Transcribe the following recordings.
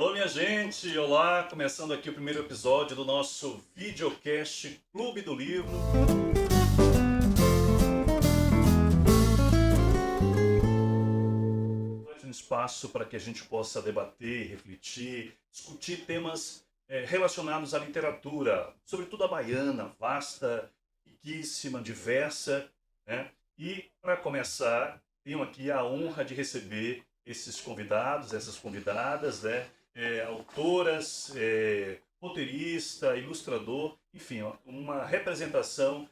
Alô, minha gente! Olá! Começando aqui o primeiro episódio do nosso videocast Clube do Livro. Um espaço para que a gente possa debater, refletir, discutir temas relacionados à literatura, sobretudo a baiana, vasta, riquíssima, diversa, né? E, para começar, tenho aqui a honra de receber esses convidados, essas convidadas, né? Autoras, roteirista, ilustrador, enfim, ó, uma representação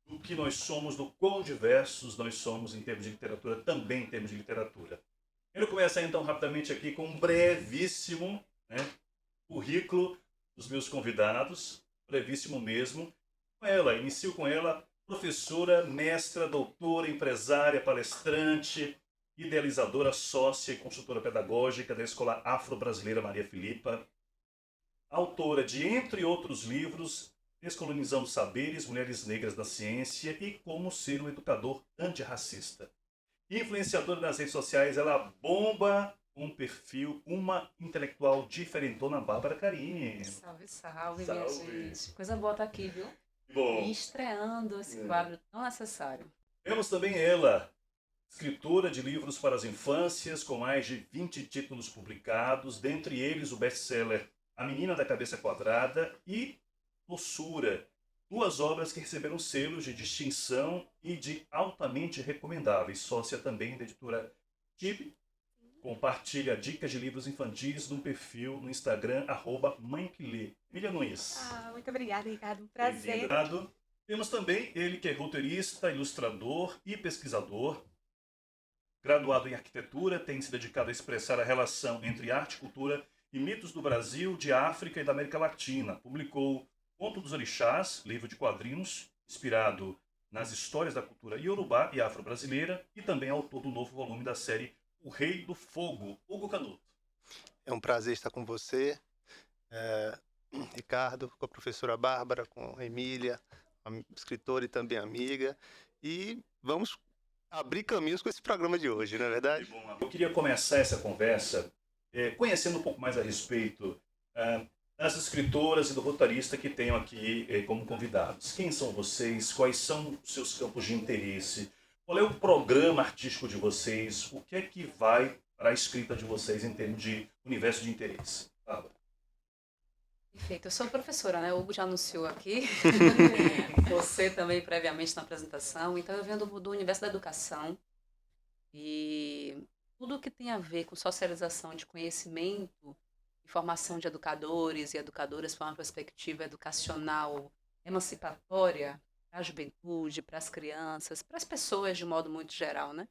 do que nós somos, do quão diversos nós somos em termos de literatura, também em termos de literatura. Quero começar então rapidamente aqui com um brevíssimo, né, currículo dos meus convidados, brevíssimo mesmo. Inicio com ela, professora, mestra, doutora, empresária, palestrante, idealizadora, sócia e consultora pedagógica da Escola Afro-Brasileira Maria Filipa, autora de, entre outros livros, Descolonizando Saberes, Mulheres Negras na Ciência e Como Ser um Educador Antirracista. Influenciadora nas redes sociais, ela bomba um perfil, uma intelectual diferentona, Bárbara Carini. Salve, salve, minha Salve. gente. Coisa boa estar aqui, viu? Bom, E estreando esse quadro tão necessário. temos também ela, escritora de livros para as infâncias, com mais de 20 títulos publicados, dentre eles o best-seller A Menina da Cabeça Quadrada e Doçura, duas obras que receberam selos de distinção e de altamente recomendáveis. Sócia também da editora Tibi, compartilha dicas de livros infantis num perfil no Instagram, @mãequelê. Emília Nunes. Muito obrigada, Ricardo. Um prazer. Bem-vindo. Temos também ele que é roteirista, ilustrador e pesquisador. Graduado em arquitetura, tem se dedicado a expressar a relação entre arte e cultura e mitos do Brasil, de África e da América Latina. Publicou Conto dos Orixás, livro de quadrinhos, inspirado nas histórias da cultura iorubá e afro-brasileira, e também é autor do novo volume da série O Rei do Fogo, Hugo Canuto. É um prazer estar com você, Ricardo, com a professora Bárbara, com a Emília, a escritora e também amiga. E vamos abrir caminhos com esse programa de hoje, não é verdade? Bom, eu queria começar essa conversa conhecendo um pouco mais a respeito das escritoras e do roteirista que tenho aqui como convidados. Quem são vocês? Quais são os seus campos de interesse? Qual é o programa artístico de vocês? O que é que vai para a escrita de vocês em termos de universo de interesse? Perfeito. Eu sou professora, né? O Hugo já anunciou aqui. Você também previamente na apresentação. Então eu venho do universo da educação. E tudo que tem a ver com socialização de conhecimento e formação de educadores e educadoras para uma perspectiva educacional emancipatória para a juventude, para as crianças, para as pessoas de modo muito geral, né?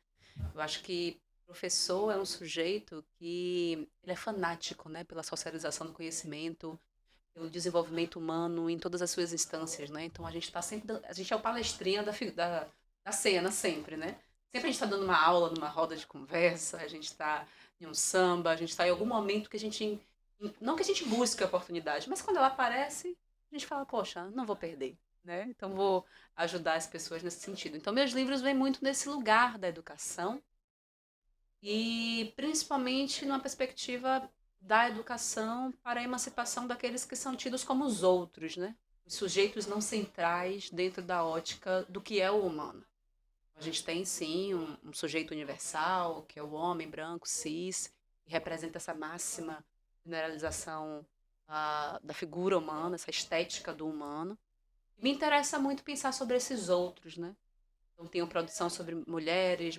Eu acho que professor é um sujeito que ele é fanático, né, pela socialização do conhecimento, pelo desenvolvimento humano em todas as suas instâncias, né? Então a gente está sempre, a gente é o palestrinha da cena sempre, né? Sempre a gente está dando uma aula, numa roda de conversa, a gente está em um samba, a gente está em algum momento que a gente, não que a gente busque a oportunidade, mas quando ela aparece, a gente fala, poxa, não vou perder, né? Então vou ajudar as pessoas nesse sentido. Então meus livros vêm muito nesse lugar da educação e principalmente numa perspectiva da educação para a emancipação daqueles que são tidos como os outros, né? Os sujeitos não centrais dentro da ótica do que é o humano. A gente tem, sim, um sujeito universal, que é o homem branco, cis, que representa essa máxima generalização da figura humana, essa estética do humano. Me interessa muito pensar sobre esses outros, né? Então, tenho produção sobre mulheres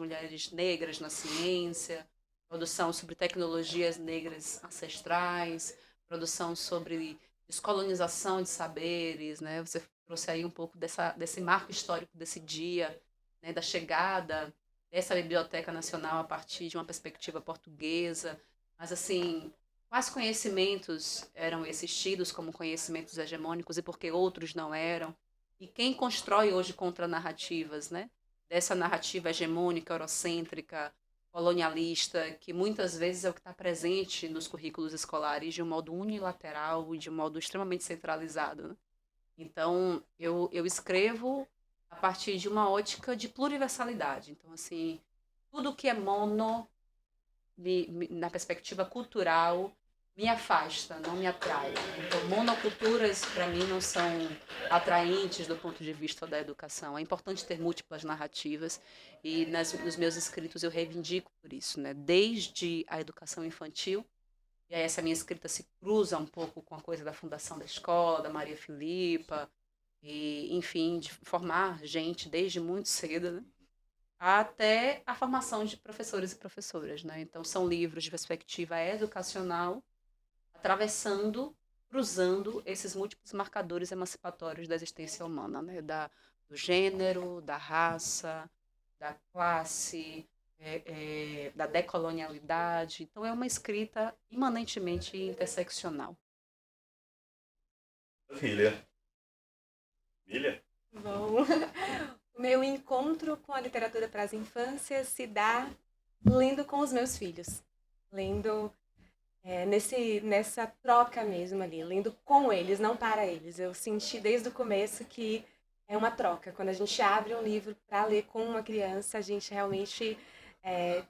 negras na ciência, produção sobre tecnologias negras ancestrais, produção sobre descolonização de saberes, né? Você trouxe aí um pouco desse marco histórico desse dia, né? Da chegada dessa Biblioteca Nacional a partir de uma perspectiva portuguesa. Mas, assim, quais conhecimentos eram esses tidos como conhecimentos hegemônicos e por que outros não eram? E quem constrói hoje contranarrativas, né? Dessa narrativa hegemônica, eurocêntrica, colonialista, que muitas vezes é o que está presente nos currículos escolares de um modo unilateral e de um modo extremamente centralizado, né? Então, eu escrevo a partir de uma ótica de pluriversalidade. Então, assim, tudo que é mono, na perspectiva cultural, me afasta, não me atrai. Então, monoculturas, para mim, não são atraentes do ponto de vista da educação. É importante ter múltiplas narrativas e nos meus escritos eu reivindico por isso, né? Desde a educação infantil, e aí essa minha escrita se cruza um pouco com a coisa da fundação da escola, da Maria Filipa, e, enfim, de formar gente desde muito cedo, né? Até a formação de professores e professoras, né? Então, são livros de perspectiva educacional, atravessando, cruzando esses múltiplos marcadores emancipatórios da existência humana, né? Do gênero, da raça, da classe, da decolonialidade. Então, é uma escrita imanentemente interseccional. Filha. Filha? Bom, o meu encontro com a literatura para as infâncias se dá lendo com os meus filhos. Lendo nessa troca mesmo ali, lendo com eles, não para eles. Eu senti desde o começo que é uma troca. Quando a gente abre um livro para ler com uma criança, a gente realmente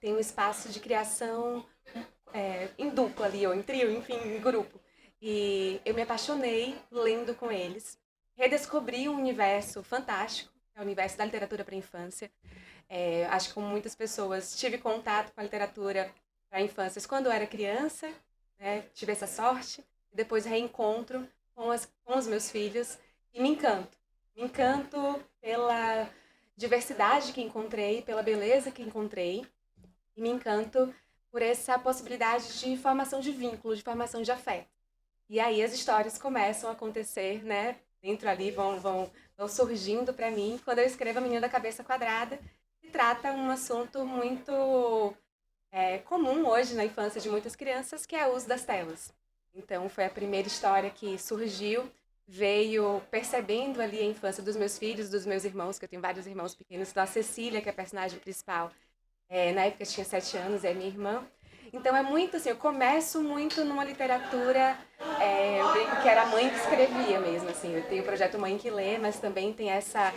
tem um espaço de criação em dupla ali, ou em trio, enfim, em grupo. E eu me apaixonei lendo com eles. Redescobri um universo fantástico, é o universo da literatura para a infância. Acho que como muitas pessoas, tive contato com a literatura para infâncias quando eu era criança, né? Tive essa sorte. E depois reencontro com os meus filhos e me encanto. Me encanto pela diversidade que encontrei, pela beleza que encontrei. E me encanto por essa possibilidade de formação de vínculo, de formação de afeto. E aí as histórias começam a acontecer, né? Dentro ali vão surgindo para mim quando eu escrevo A Menina da Cabeça Quadrada, que trata um assunto muito comum hoje na infância de muitas crianças, que é o uso das telas. Então foi a primeira história que surgiu, veio percebendo ali a infância dos meus filhos, dos meus irmãos, que eu tenho vários irmãos pequenos, da Cecília, que é a personagem principal. Na época eu tinha 7 anos, é minha irmã. Então é muito assim, eu começo muito numa literatura, eu brinco que era a mãe que escrevia mesmo, assim. Eu tenho o projeto Mãe que Lê, mas também tem essa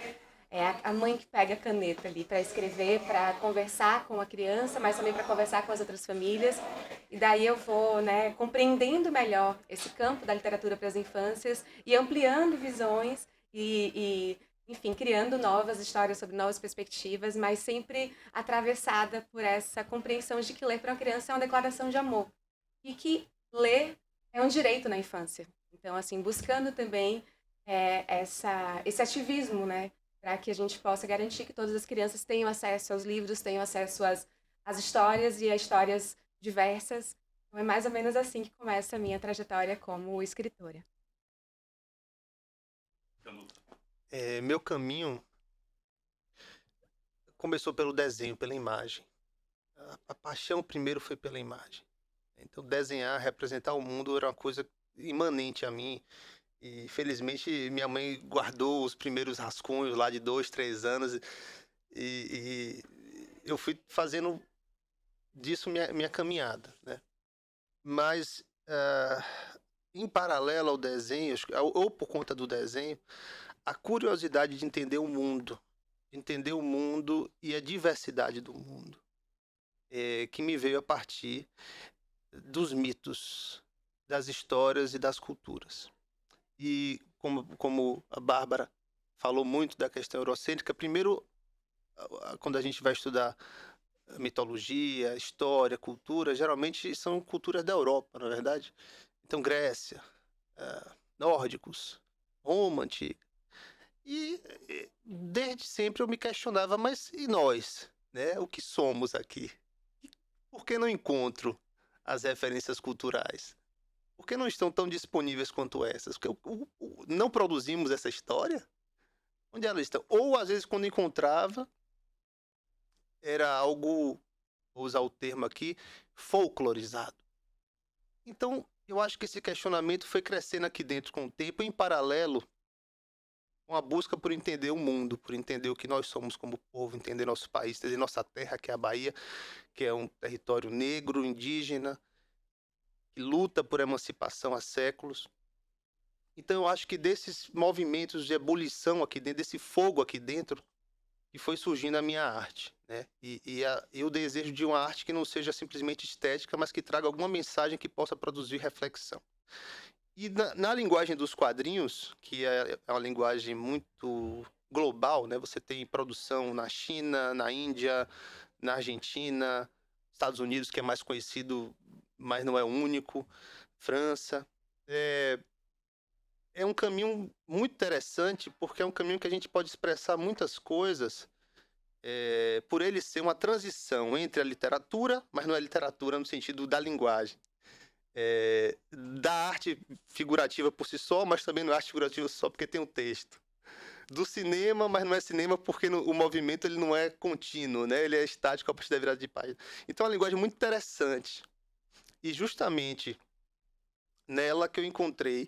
a mãe que pega a caneta ali para escrever, para conversar com a criança, mas também para conversar com as outras famílias. E daí eu vou, né, compreendendo melhor esse campo da literatura para as infâncias e ampliando visões enfim, criando novas histórias sobre novas perspectivas, mas sempre atravessada por essa compreensão de que ler para uma criança é uma declaração de amor e que ler é um direito na infância. Então, assim, buscando também esse ativismo, né, para que a gente possa garantir que todas as crianças tenham acesso aos livros, tenham acesso às histórias e a histórias diversas. Então, é mais ou menos assim que começa a minha trajetória como escritora. Meu caminho começou pelo desenho, pela imagem. A paixão primeiro foi pela imagem. Então, desenhar, representar o mundo era uma coisa imanente a mim. E, felizmente, minha mãe guardou os primeiros rascunhos lá de 2, 3 anos. E eu fui fazendo disso minha caminhada, né? Mas, em paralelo ao desenho, ou por conta do desenho, a curiosidade de entender o mundo e a diversidade do mundo, que me veio a partir dos mitos, das histórias e das culturas. E como a Bárbara falou muito da questão eurocêntrica, primeiro, quando a gente vai estudar mitologia, história, cultura, geralmente são culturas da Europa, não é verdade? Então, Grécia, nórdicos, Roma antiga. E desde sempre eu me questionava, mas e nós, né? O que somos aqui? Por que não encontro as referências culturais? Por que não estão tão disponíveis quanto essas? Porque não produzimos essa história? Onde elas estão? Ou, às vezes, quando encontrava, era algo, vou usar o termo aqui, folclorizado. Então, eu acho que esse questionamento foi crescendo aqui dentro com o tempo, em paralelo com a busca por entender o mundo, por entender o que nós somos como povo, entender nosso país, entender nossa terra, que é a Bahia, que é um território negro, indígena, que luta por emancipação há séculos. Então, eu acho que desses movimentos de ebulição aqui dentro, desse fogo aqui dentro, que foi surgindo a minha arte, né? E o desejo de uma arte que não seja simplesmente estética, mas que traga alguma mensagem que possa produzir reflexão. E na linguagem dos quadrinhos, que é uma linguagem muito global, né? Você tem produção na China, na Índia, na Argentina, Estados Unidos, que é mais conhecido, mas não é o único, França. É um caminho muito interessante, porque é um caminho que a gente pode expressar muitas coisas, por ele ser uma transição entre a literatura, mas não é literatura no sentido da linguagem, da arte figurativa por si só, mas também não é arte figurativa só porque tem um texto. Do cinema, mas não é cinema porque o movimento ele não é contínuo, né? Ele é estático a partir da virada de página. Então é uma linguagem muito interessante. E justamente nela que eu encontrei,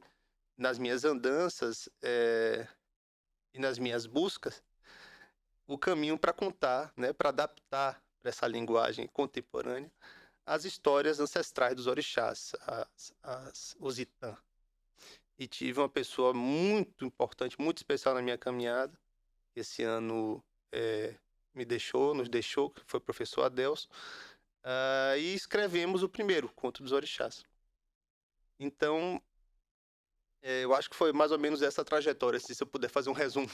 nas minhas andanças e nas minhas buscas, o caminho para contar, né? Para adaptar para essa linguagem contemporânea as histórias ancestrais dos orixás, os Itã. E tive uma pessoa muito importante, muito especial na minha caminhada. Esse ano nos deixou, que foi o professor Adelso. E escrevemos o primeiro, Conto dos Orixás. Então, eu acho que foi mais ou menos essa trajetória, se eu puder fazer um resumo,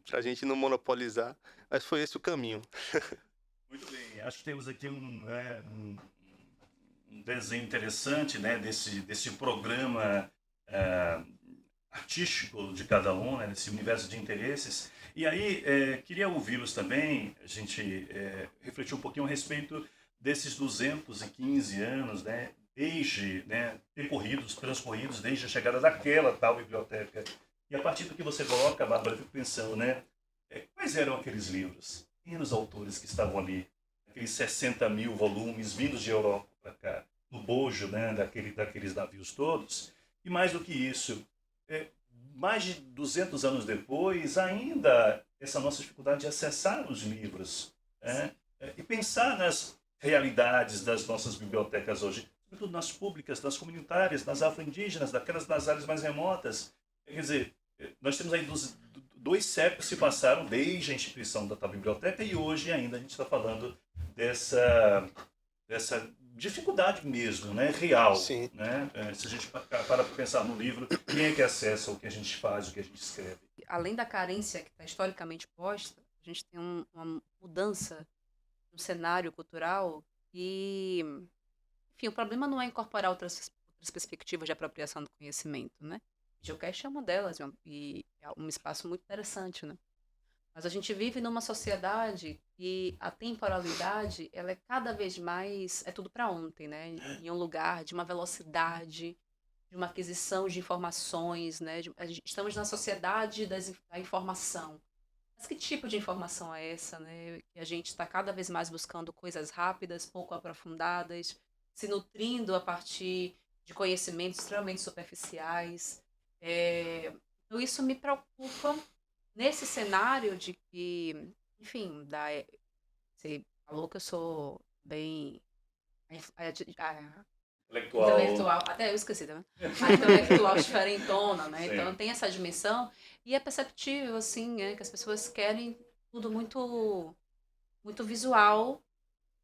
para a gente não monopolizar. Mas foi esse o caminho. Muito bem, acho que temos aqui um desenho interessante, né, desse programa artístico de cada um, né, desse universo de interesses. E aí, queria ouvi-los também, a gente refletir um pouquinho a respeito desses 215 anos, né, transcorridos desde a chegada daquela tal biblioteca. E a partir do que você coloca, Bárbara, eu fico pensando, né, quais eram aqueles livros? Quem eram os autores que estavam ali? Aqueles 60 mil volumes vindos de Europa para cá, no bojo, né, daqueles navios todos. E mais do que isso, mais de 200 anos depois, ainda essa nossa dificuldade de acessar os livros, né, e pensar nas realidades das nossas bibliotecas hoje, sobretudo nas públicas, nas comunitárias, nas afro-indígenas, daquelas das áreas mais remotas. Quer dizer, nós temos aí 2 séculos se passaram desde a instituição da tal biblioteca e hoje ainda a gente está falando dessa dificuldade mesmo, né, real. Sim. Né? Se a gente para pensar no livro, quem é que acessa o que a gente faz, o que a gente escreve? Além da carência que está historicamente posta, a gente tem uma mudança no cenário cultural e, enfim, o problema não é incorporar outras perspectivas de apropriação do conhecimento, né? Geocast é uma delas e é um espaço muito interessante, né? Mas a gente vive numa sociedade e a temporalidade, ela é cada vez mais, é tudo para ontem, né? Em um lugar de uma velocidade, de uma aquisição de informações, né? Estamos na sociedade da informação. Mas que tipo de informação é essa, né? Que a gente está cada vez mais buscando coisas rápidas, pouco aprofundadas, se nutrindo a partir de conhecimentos extremamente superficiais. Então isso me preocupa nesse cenário de que, enfim, você falou que eu sou bem intelectual, até eu esqueci, tá vendo? A intelectual diferentona, né? Sim. Então tem essa dimensão e é perceptível, assim, né, que as pessoas querem tudo muito, muito visual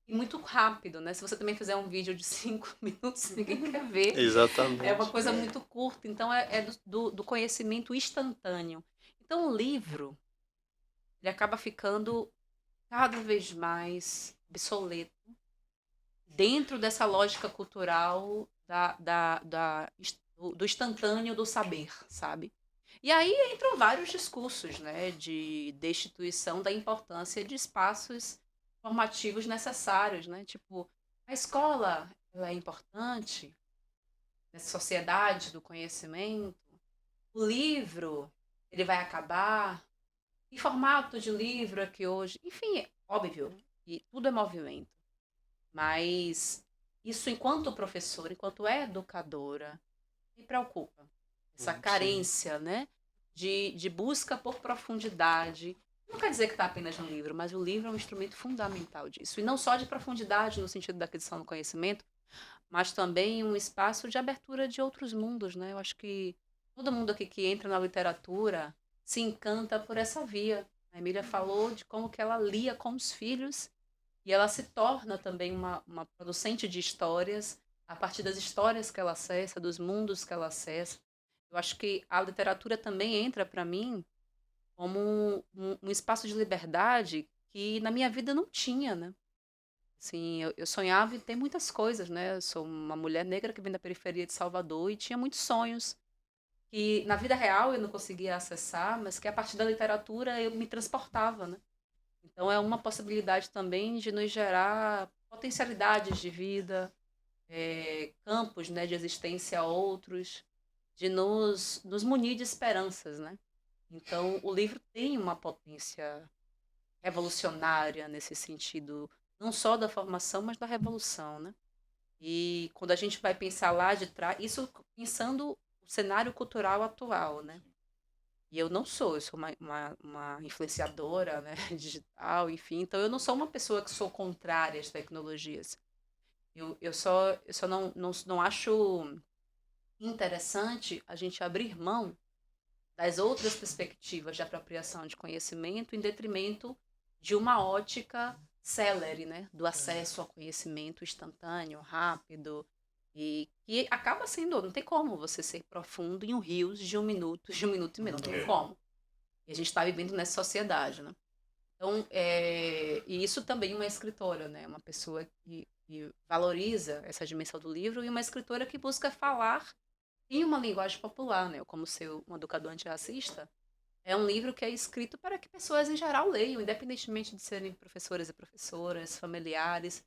e muito rápido, né? Se você também fizer um vídeo de 5 minutos, ninguém quer ver. Exatamente. É uma coisa muito curta, então é do conhecimento instantâneo. Então o livro, ele acaba ficando cada vez mais obsoleto dentro dessa lógica cultural do instantâneo do saber, sabe? E aí entram vários discursos, né, de destituição da importância de espaços formativos necessários, né? Tipo, a escola, ela é importante nessa sociedade do conhecimento. O livro, ele vai acabar. Que formato de livro é que hoje... Enfim, é óbvio, e tudo é movimento. Mas isso, enquanto professora, enquanto educadora, me preocupa. Essa carência, né, de busca por profundidade. Não quer dizer que está apenas no livro, mas o livro é um instrumento fundamental disso. E não só de profundidade no sentido da aquisição do conhecimento, mas também um espaço de abertura de outros mundos, né? Eu acho que todo mundo aqui que entra na literatura se encanta por essa via, A Emília falou de como que ela lia com os filhos e ela se torna também uma producente de histórias a partir das histórias que ela acessa, dos mundos que ela acessa. Eu acho que a literatura também entra para mim como um espaço de liberdade que na minha vida não tinha, né? Assim, eu sonhava em ter muitas coisas, né? Eu sou uma mulher negra que vem da periferia de Salvador e tinha muitos sonhos que na vida real eu não conseguia acessar, mas que a partir da literatura eu me transportava, né? Então é uma possibilidade também de nos gerar potencialidades de vida, campos, né, de existência outros, de nos munir de esperanças, né? Então o livro tem uma potência revolucionária nesse sentido, não só da formação, mas da revolução, né? E quando a gente vai pensar lá de trás, isso pensando o cenário cultural atual, né? E eu sou uma influenciadora, né, digital, enfim, então eu não sou uma pessoa que sou contrária às tecnologias. Eu só não acho interessante a gente abrir mão das outras perspectivas de apropriação de conhecimento em detrimento de uma ótica célere, né, do acesso ao conhecimento instantâneo, rápido, e que acaba sendo, não tem como você ser profundo em um rios de um minuto e meio, não tem como. E a gente está vivendo nessa sociedade, né? Então, e isso também uma escritora, né? Uma pessoa que valoriza essa dimensão do livro e uma escritora que busca falar em uma linguagem popular, né? Eu, como ser um educador antirracista, é um livro que é escrito para que pessoas em geral leiam, independentemente de serem professoras e professoras, familiares,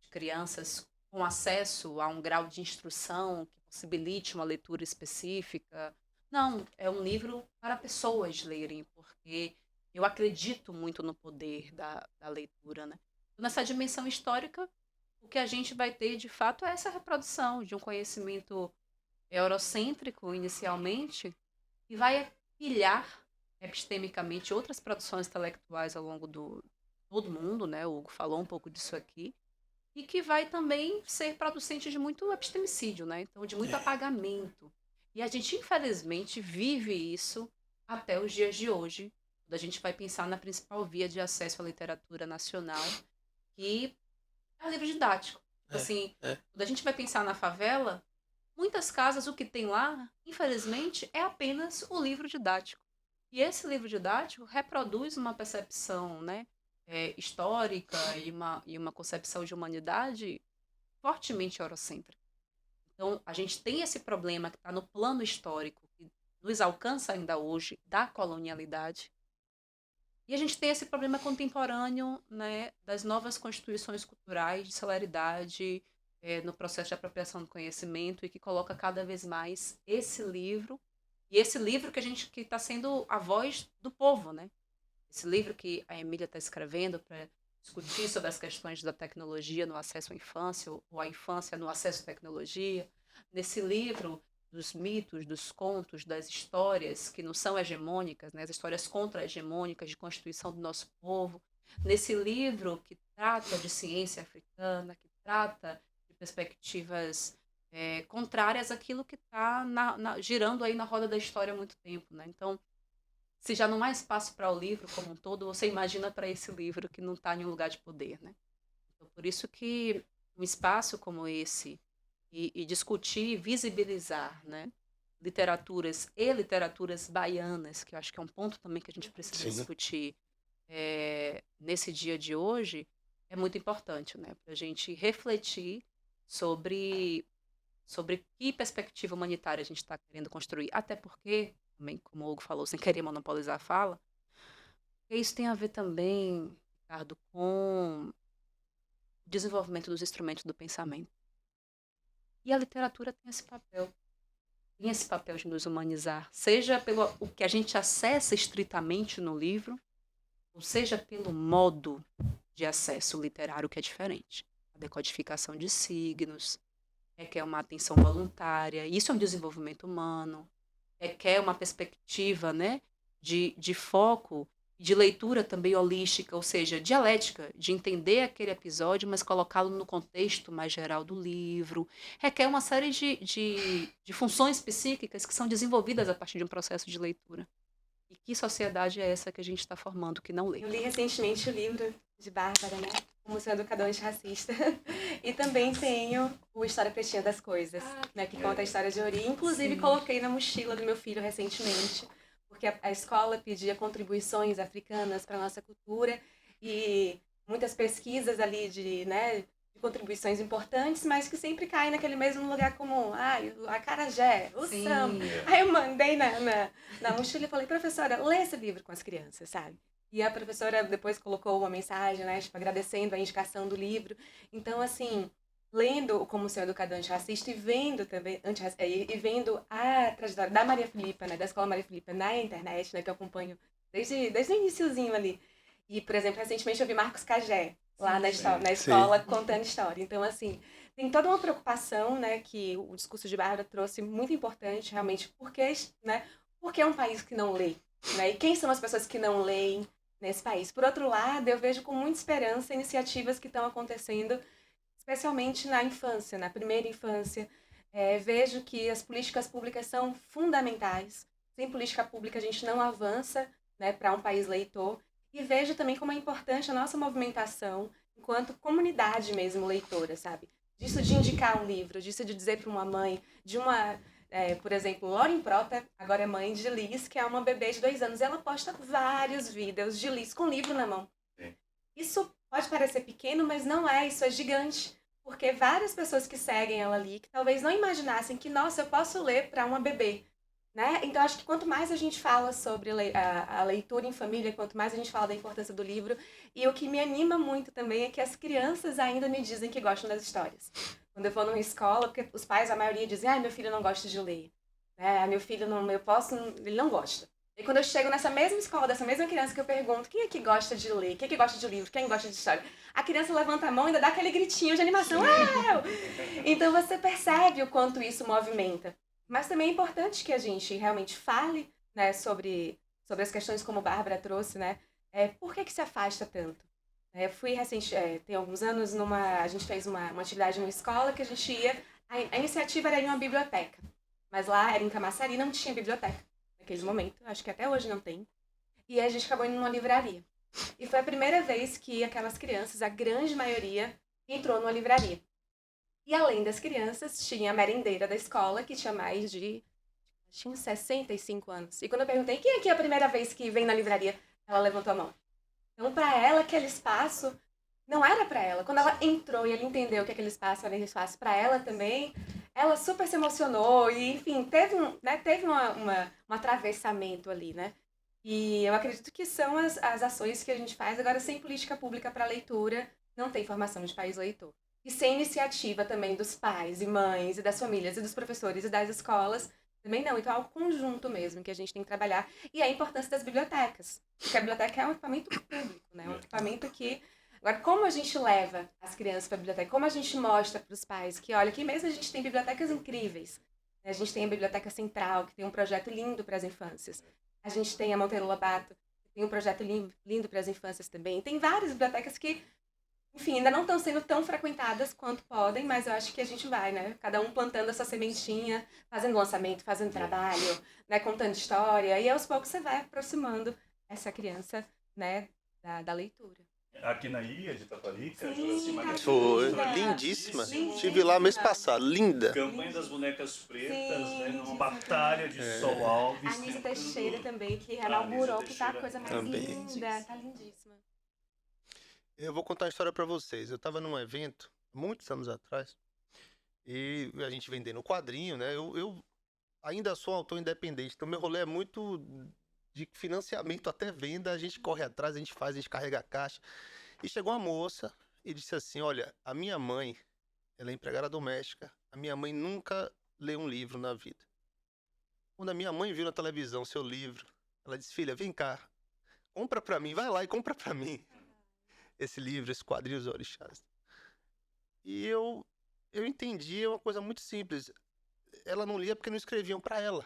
de crianças com acesso a um grau de instrução que possibilite uma leitura específica. Não, é um livro para pessoas lerem, porque eu acredito muito no poder da leitura, né? Nessa dimensão histórica, o que a gente vai ter, de fato, é essa reprodução de um conhecimento eurocêntrico, inicialmente, e vai pilhar epistemicamente outras produções intelectuais ao longo do todo mundo, né? O Hugo falou um pouco disso aqui, e que vai também ser producente de muito epistemicídio, né? Então, de muito apagamento. E a gente, infelizmente, vive isso até os dias de hoje, quando a gente vai pensar na principal via de acesso à literatura nacional, que é o livro didático. Tipo assim, quando a gente vai pensar na favela, muitas casas, o que tem lá, infelizmente, é apenas o livro didático. E esse livro didático reproduz uma percepção, né, histórica e uma concepção de humanidade fortemente eurocêntrica. Então, a gente tem esse problema que está no plano histórico, que nos alcança ainda hoje, da colonialidade. E a gente tem esse problema contemporâneo, né, das novas constituições culturais de celeridade no processo de apropriação do conhecimento e que coloca cada vez mais esse livro, e esse livro que está sendo a voz do povo, né? Esse livro que a Emília está escrevendo para discutir sobre as questões da tecnologia no acesso à infância, ou a infância no acesso à tecnologia. Nesse livro dos mitos, dos contos, das histórias que não são hegemônicas, né, as histórias contra-hegemônicas de constituição do nosso povo. Nesse livro que trata de ciência africana, que trata de perspectivas contrárias àquilo que está girando aí na roda da história há muito tempo, né? Então, se já não há espaço para o livro como um todo, você imagina para esse livro que não está em um lugar de poder, né? Então, por isso que um espaço como esse e discutir, visibilizar, né, literaturas e literaturas baianas, que eu acho que é um ponto também que a gente precisa Sim. discutir nesse dia de hoje, é muito importante, né, para a gente refletir sobre que perspectiva humanitária a gente está querendo construir, até porque, também, como o Hugo falou, sem querer monopolizar a fala, isso tem a ver também, Ricardo, com o desenvolvimento dos instrumentos do pensamento. E a literatura tem esse papel de nos humanizar, seja pelo o que a gente acessa estritamente no livro, ou seja pelo modo de acesso literário que é diferente. A decodificação de signos, requer uma atenção voluntária, isso é um desenvolvimento humano, requer uma perspectiva, né, de foco, de leitura também holística, ou seja, dialética, de entender aquele episódio, mas colocá-lo no contexto mais geral do livro. Requer uma série de funções psíquicas que são desenvolvidas a partir de um processo de leitura. E que sociedade é essa que a gente está formando que não lê? Eu li recentemente o livro de Bárbara, né? Como ser educador antirracista. E também tenho o História Pretinha das Coisas, né? Que conta a história de Ori. Inclusive, Sim. coloquei na mochila do meu filho recentemente, porque a escola pedia contribuições africanas para nossa cultura e muitas pesquisas ali de contribuições importantes, mas que sempre caem naquele mesmo lugar comum. Ah, o acarajé, o Sim. samba. Aí eu mandei na mochila e falei, professora, lê esse livro com as crianças, sabe? E a professora depois colocou uma mensagem, né, tipo, agradecendo a indicação do livro. Então, assim, lendo Como Ser Educador Antirracista e vendo também e vendo a trajetória da Maria Filipa, né, da Escola Maria Filipa na internet, né, que eu acompanho desde o iniciozinho ali. E, por exemplo, recentemente eu vi Marcos Cagé lá na escola contando história. Então, assim, tem toda uma preocupação, né, que o discurso de Bárbara trouxe muito importante, realmente, porque é um país que não lê, né? E quem são as pessoas que não leem nesse país? Por outro lado, eu vejo com muita esperança iniciativas que estão acontecendo, especialmente na infância, na primeira infância. Vejo que as políticas públicas são fundamentais. Sem política pública a gente não avança, né, para um país leitor. E vejo também como é importante a nossa movimentação enquanto comunidade mesmo leitora, sabe? Disso de indicar um livro, disso de dizer para uma mãe, por exemplo, Lauren Prota agora é mãe de Liz, que é uma bebê de 2 anos, e ela posta vários vídeos de Liz com livro na mão. Sim. Isso pode parecer pequeno, mas não é, isso é gigante. Porque várias pessoas que seguem ela ali, que talvez não imaginassem que, nossa, eu posso ler para uma bebê, né? Então, acho que quanto mais a gente fala sobre a leitura em família, quanto mais a gente fala da importância do livro, e o que me anima muito também é que as crianças ainda me dizem que gostam das histórias. Quando eu vou numa escola, porque os pais, a maioria, dizem, meu filho não gosta de ler, né? Meu filho não, ele não gosta. E quando eu chego nessa mesma escola, dessa mesma criança que eu pergunto, quem é que gosta de ler, quem é que gosta de livro, quem gosta de história? A criança levanta a mão e ainda dá aquele gritinho de animação, Então você percebe o quanto isso movimenta. Mas também é importante que a gente realmente fale, né, sobre as questões como a Bárbara trouxe, né? Por que se afasta tanto? Fui tem alguns anos, a gente fez uma atividade numa escola que a gente ia, a iniciativa era em uma biblioteca, mas lá era em Camaçari, não tinha biblioteca naquele momento, acho que até hoje não tem, e a gente acabou indo numa livraria. E foi a primeira vez que aquelas crianças, a grande maioria, entrou numa livraria. E além das crianças, tinha a merendeira da escola, que tinha tinha uns 65 anos. E quando eu perguntei, quem aqui é a primeira vez que vem na livraria? Ela levantou a mão. Então, para ela, aquele espaço não era para ela. Quando ela entrou e ela entendeu que aquele espaço era espaço para ela também, ela super se emocionou e, enfim, teve um atravessamento ali, né? E eu acredito que são as ações que a gente faz agora sem política pública para leitura, não tem formação de país leitor. E sem iniciativa também dos pais e mães e das famílias e dos professores e das escolas, também não. Então é algo conjunto mesmo que a gente tem que trabalhar. E a importância das bibliotecas. Porque a biblioteca é um equipamento público, né? Um equipamento que... Agora, como a gente leva as crianças para a biblioteca? Como a gente mostra para os pais que, olha, aqui mesmo a gente tem bibliotecas incríveis. A gente tem a Biblioteca Central, que tem um projeto lindo para as infâncias. A gente tem a Monteiro Lobato, que tem um projeto lindo para as infâncias também. Tem várias bibliotecas que, enfim, ainda não estão sendo tão frequentadas quanto podem, mas eu acho que a gente vai, né? Cada um plantando a sua sementinha, fazendo lançamento, fazendo trabalho, né? Contando história. E aos poucos você vai aproximando essa criança, né? Da leitura. Aqui na ilha de Taparica, Sim, Foi linda. lindíssima. Lindíssima. Estive lá mês passado, linda. Campanha das Bonecas Pretas, Sim, né, numa lindíssima. batalha de Sol Alves. A Anísia tentando- Teixeira também, que A inaugurou, Anísia que tá a Teixeira coisa mais também. linda, tá lindíssima. Eu vou contar uma história pra vocês. Eu tava num evento, muitos anos atrás, e a gente vendendo quadrinho, né? Eu ainda sou autor independente, então meu rolê é muito de financiamento até venda. A gente corre atrás, a gente faz, a gente carrega a caixa. E chegou uma moça e disse assim, olha, a minha mãe, ela é empregada doméstica, a minha mãe nunca leu um livro na vida. Quando a minha mãe viu na televisão seu livro, ela disse, filha, vem cá, compra pra mim, vai lá e compra pra mim esse livro, esse quadrinho dos orixás. E eu entendi uma coisa muito simples. Ela não lia porque não escreviam pra ela.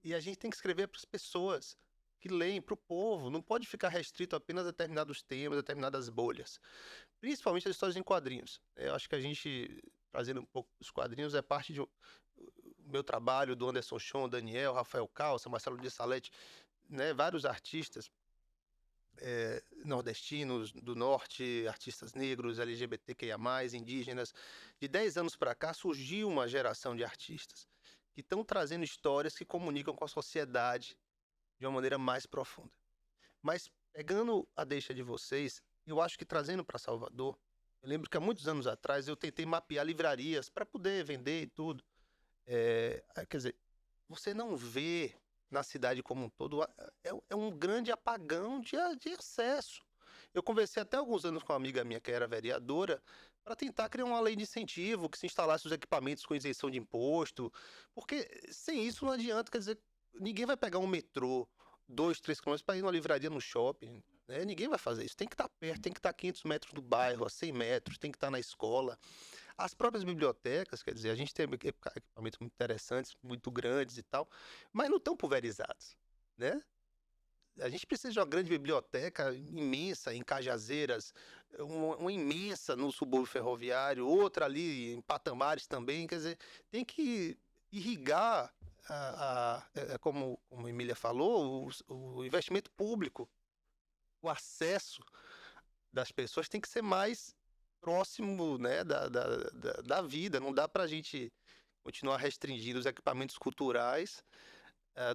E a gente tem que escrever para as pessoas que leem, para o povo. Não pode ficar restrito apenas a determinados temas, determinadas bolhas. Principalmente as histórias em quadrinhos. Eu acho que a gente, trazendo um pouco dos quadrinhos, é parte do meu trabalho, do Anderson Chon, Daniel, Rafael Calça, Marcelo de Salete. né, vários artistas nordestinos, do norte, artistas negros, LGBTQIA+, indígenas. De 10 anos para cá surgiu uma geração de artistas que estão trazendo histórias que comunicam com a sociedade de uma maneira mais profunda. Mas pegando a deixa de vocês, eu acho que trazendo para Salvador, eu lembro que há muitos anos atrás eu tentei mapear livrarias para poder vender e tudo. Quer dizer, você não vê na cidade como um todo, é um grande apagão de acesso. Eu conversei até alguns anos com uma amiga minha que era vereadora para tentar criar uma lei de incentivo, que se instalasse os equipamentos com isenção de imposto, porque sem isso não adianta, quer dizer, ninguém vai pegar um metrô 2, 3 quilômetros para ir numa livraria no shopping, né? Ninguém vai fazer isso, tem que estar perto, tem que estar a 500 metros do bairro, a 100 metros, tem que estar na escola. As próprias bibliotecas, quer dizer, a gente tem equipamentos muito interessantes, muito grandes e tal, mas não estão pulverizados, né? A gente precisa de uma grande biblioteca imensa em Cajazeiras, uma imensa no subúrbio ferroviário, outra ali em Patamares também, quer dizer, tem que irrigar, como a Emília falou, o investimento público, o acesso das pessoas tem que ser mais próximo, né, da vida. Não dá para a gente continuar restringindo os equipamentos culturais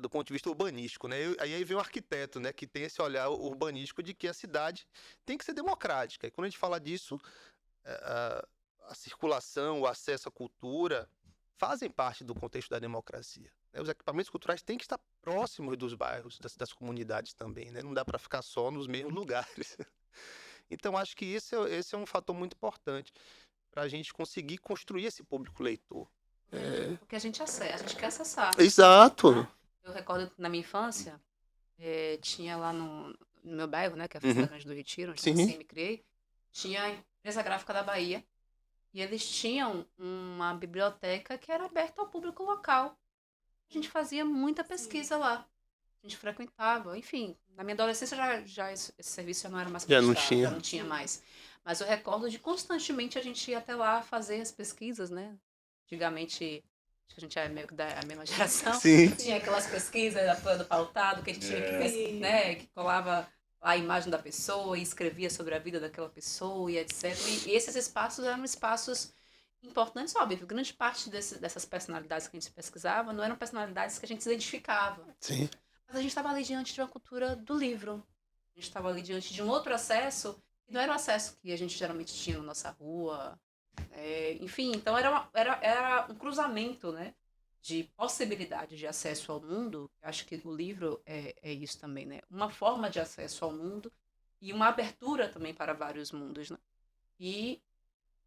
do ponto de vista urbanístico, né? Aí vem o arquiteto, né, que tem esse olhar urbanístico de que a cidade tem que ser democrática. E quando a gente fala disso, a circulação, o acesso à cultura fazem parte do contexto da democracia, né? Os equipamentos culturais têm que estar próximos dos bairros, das comunidades também, né? Não dá para ficar só nos mesmos lugares. Então, acho que esse é um fator muito importante para a gente conseguir construir esse público leitor. Porque a gente quer acessar. Exato. Eu recordo que na minha infância, tinha lá no meu bairro, né, que é a Festa Grande do Retiro, onde eu nasci e me criei, tinha a Empresa Gráfica da Bahia, e eles tinham uma biblioteca que era aberta ao público local. A gente fazia muita pesquisa lá. A gente frequentava, enfim, na minha adolescência já esse serviço já não era mais prestado, já não tinha mais. Mas eu recordo de constantemente a gente ir até lá fazer as pesquisas, né? Antigamente, acho que a gente é meio que da mesma geração. Sim. Tinha aquelas pesquisas da folha do pautado, que a gente tinha que, né, que colava a imagem da pessoa e escrevia sobre a vida daquela pessoa e etc. E esses espaços eram espaços importantes, óbvio. Grande parte dessas personalidades que a gente pesquisava não eram personalidades que a gente se identificava. Sim. Mas a gente estava ali diante de uma cultura do livro. A gente estava ali diante de um outro acesso, que não era o acesso que a gente geralmente tinha na nossa rua. Enfim, então era um cruzamento, né, de possibilidade de acesso ao mundo. Acho que o livro é isso também, né? Uma forma de acesso ao mundo e uma abertura também para vários mundos, né? E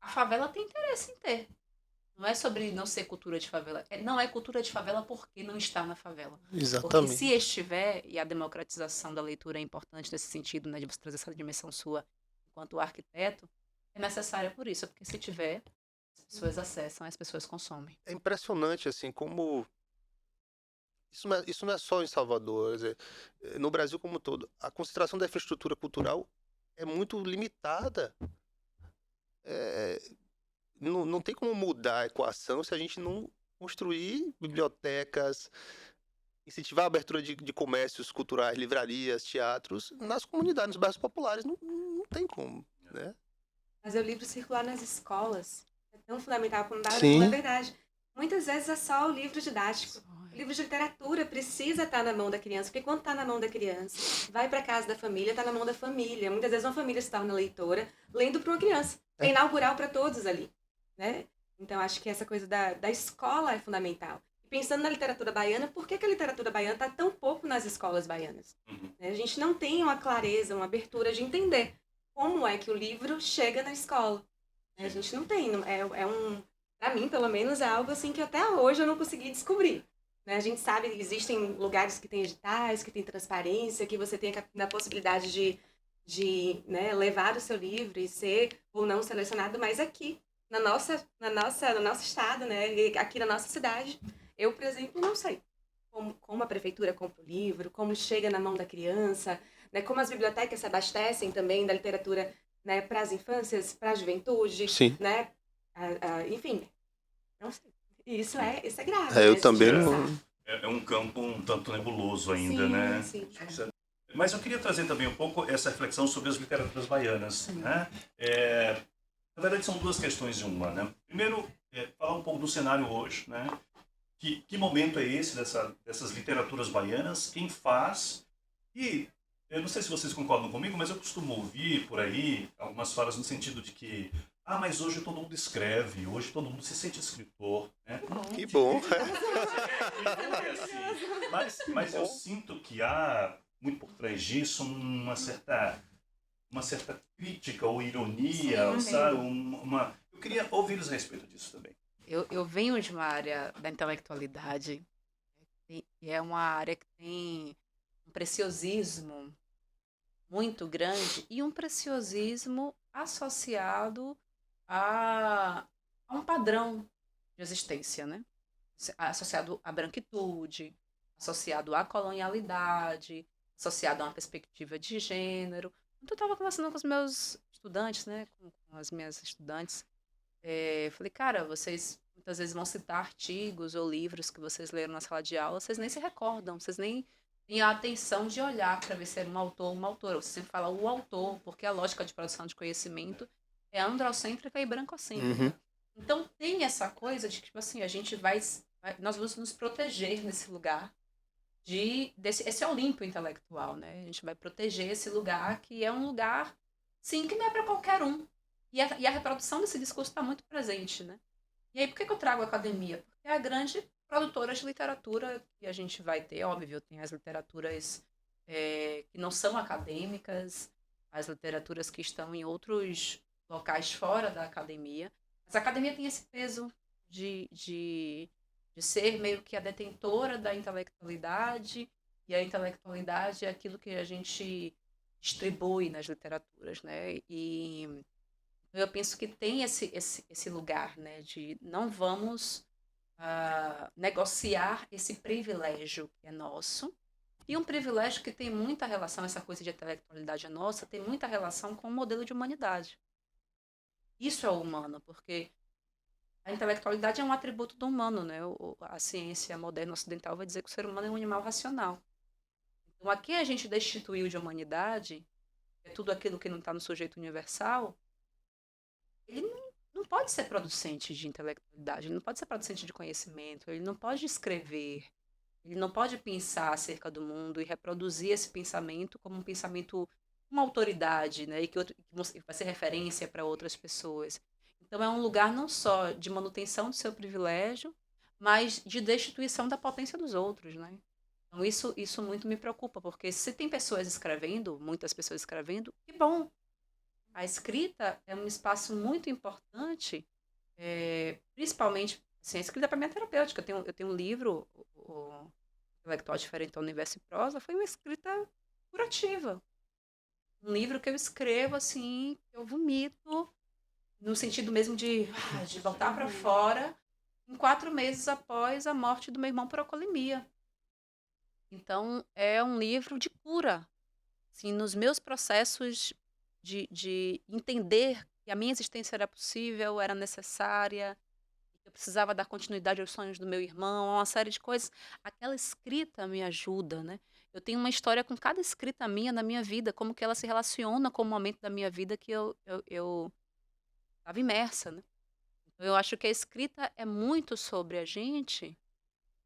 a favela tem interesse em ter. Não é sobre não ser cultura de favela. Não é cultura de favela porque não está na favela. Exatamente. Porque se estiver, e a democratização da leitura é importante nesse sentido, né, de você trazer essa dimensão sua enquanto arquiteto, é necessária por isso. Porque se tiver, as pessoas acessam, as pessoas consomem. É impressionante, assim, como... Isso não é só em Salvador. Quer dizer, no Brasil como um todo. A concentração da infraestrutura cultural é muito limitada. Não tem como mudar a equação se a gente não construir bibliotecas, incentivar a abertura de comércios culturais, livrarias, teatros nas comunidades, nos bairros populares. Não tem como, né? Mas o livro circular nas escolas é tão fundamental como dar Sim. uma verdade. Muitas vezes é só o livro didático. O livro de literatura precisa estar na mão da criança, porque quando está na mão da criança, vai para casa da família, está na mão da família. Muitas vezes uma família se torna leitora, lendo para uma criança. É inaugural para todos ali, né? Então, acho que essa coisa da escola é fundamental. Pensando na literatura baiana, por que a literatura baiana está tão pouco nas escolas baianas? A gente não tem uma clareza, uma abertura de entender como é que o livro chega na escola. A gente não tem. Para mim, pelo menos, é algo assim que até hoje eu não consegui descobrir. A gente sabe que existem lugares que têm editais, que tem transparência, que você tem a possibilidade de levar o seu livro e ser ou não selecionado, mas aqui, no nosso estado, né, aqui na nossa cidade, eu, por exemplo, não sei como a prefeitura compra o livro, como chega na mão da criança, né, como as bibliotecas se abastecem também da literatura, né, para as infâncias, para a juventude. Sim. Né, enfim, não sei. Isso é grave. Eu também não... É um um campo um tanto nebuloso ainda, Sim, né? sim. Mas eu queria trazer também um pouco essa reflexão sobre as literaturas baianas, né? Na verdade, são duas questões em uma, né? Primeiro, falar um pouco do cenário hoje, né? Que momento é esse dessas literaturas baianas? Quem faz? E eu não sei se vocês concordam comigo, mas eu costumo ouvir por aí algumas falas no sentido de que mas hoje todo mundo escreve, hoje todo mundo se sente escritor, né? Que bom. Mas eu sinto que há muito por trás disso uma certa crítica ou ironia, Sim, sabe? Eu queria ouvi-los a respeito disso também. Eu venho de uma área da intelectualidade, e é uma área que tem um preciosismo muito grande e um preciosismo associado a um padrão de existência, né? Associado à branquitude, associado à colonialidade, associado a uma perspectiva de gênero. Então, eu estava conversando com os meus estudantes, né? Com as minhas estudantes. Eu falei, cara, vocês muitas vezes vão citar artigos ou livros que vocês leram na sala de aula, vocês nem se recordam, vocês nem têm a atenção de olhar para ver se era um autor ou uma autora. Você sempre fala o autor, porque a lógica de produção de conhecimento é androcêntrica e brancocêntrica. Uhum. Então tem essa coisa de que, tipo assim, a gente nós vamos nos proteger nesse lugar esse Olimpo intelectual, né? A gente vai proteger esse lugar que é um lugar, sim, que não é para qualquer um. E a reprodução desse discurso está muito presente, né? E aí, por que eu trago a academia? Porque é a grande produtora de literatura que a gente vai ter, óbvio, tem as literaturas que não são acadêmicas, as literaturas que estão em outros locais fora da academia. Mas a academia tem esse peso de ser meio que a detentora da intelectualidade, e a intelectualidade é aquilo que a gente distribui nas literaturas, né? E eu penso que tem esse lugar, né, de não vamos negociar esse privilégio que é nosso, e um privilégio que tem muita relação, essa coisa de intelectualidade nossa, tem muita relação com o modelo de humanidade. Isso é o humano, porque a intelectualidade é um atributo do humano, né? A ciência moderna ocidental vai dizer que o ser humano é um animal racional. Então, aqui a gente destituiu de humanidade, é tudo aquilo que não está no sujeito universal, ele não pode ser producente de intelectualidade, ele não pode ser producente de conhecimento, ele não pode escrever, ele não pode pensar acerca do mundo e reproduzir esse pensamento como um pensamento, uma autoridade, né, e que vai ser referência para outras pessoas. Então é um lugar não só de manutenção do seu privilégio, mas de destituição da potência dos outros, né? Então isso muito me preocupa, porque se tem pessoas escrevendo, muitas pessoas escrevendo, que bom. A escrita é um espaço muito importante, principalmente, assim, a escrita para mim é terapêutica. Eu tenho um livro, o Intelectual Diferentão Universo e Prosa, foi uma escrita curativa. Um livro que eu escrevo, assim, que eu vomito, no sentido mesmo de botar para fora, em 4 meses após a morte do meu irmão por alcoolemia. Então, é um livro de cura. Assim, nos meus processos de entender que a minha existência era possível, era necessária, que eu precisava dar continuidade aos sonhos do meu irmão, uma série de coisas. Aquela escrita me ajuda, né? Eu tenho uma história com cada escrita minha na minha vida, como que ela se relaciona com o momento da minha vida que eu estava imersa, né? Então, eu acho que a escrita é muito sobre a gente,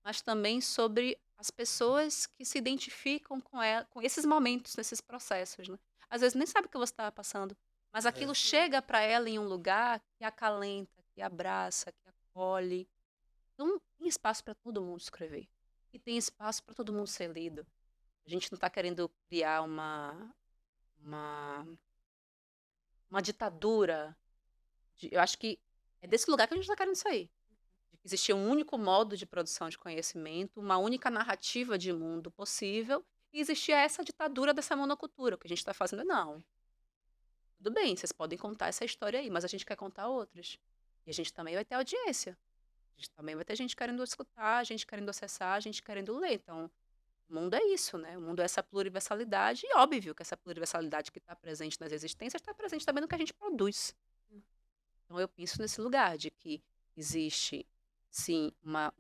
mas também sobre as pessoas que se identificam com esses momentos, nesses processos, né? Às vezes nem sabe o que você está passando, mas aquilo chega para ela em um lugar que acalenta, que abraça, que acolhe. Então, tem espaço para todo mundo escrever. E tem espaço para todo mundo ser lido. A gente não está querendo criar uma, uma ditadura. Eu acho que é desse lugar que a gente está querendo sair. De que existia um único modo de produção de conhecimento, uma única narrativa de mundo possível, e existia essa ditadura dessa monocultura. O que a gente está fazendo é não. Tudo bem, vocês podem contar essa história aí, mas a gente quer contar outras. E a gente também vai ter audiência. A gente também vai ter gente querendo escutar, gente querendo acessar, gente querendo ler. Então, o mundo é isso, né? O mundo é essa pluriversalidade, e óbvio que essa pluriversalidade que está presente nas existências está presente também no que a gente produz. Então, eu penso nesse lugar de que existe, sim, uma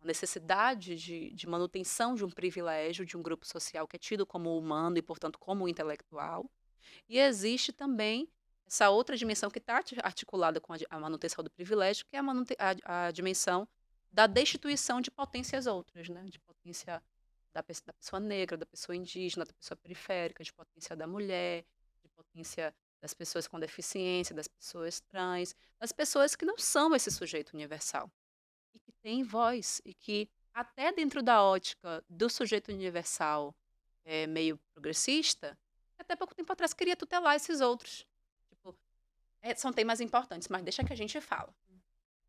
necessidade de manutenção de um privilégio de um grupo social que é tido como humano e, portanto, como intelectual. E existe também essa outra dimensão que está articulada com a manutenção do privilégio, que é a dimensão da destituição de potências outras, né? De potência da pessoa negra, da pessoa indígena, da pessoa periférica, de potência da mulher, de potência das pessoas com deficiência, das pessoas trans, das pessoas que não são esse sujeito universal e que têm voz e que, até dentro da ótica do sujeito universal meio progressista, até pouco tempo atrás queria tutelar esses outros. Tipo, são temas importantes, mas deixa que a gente fala.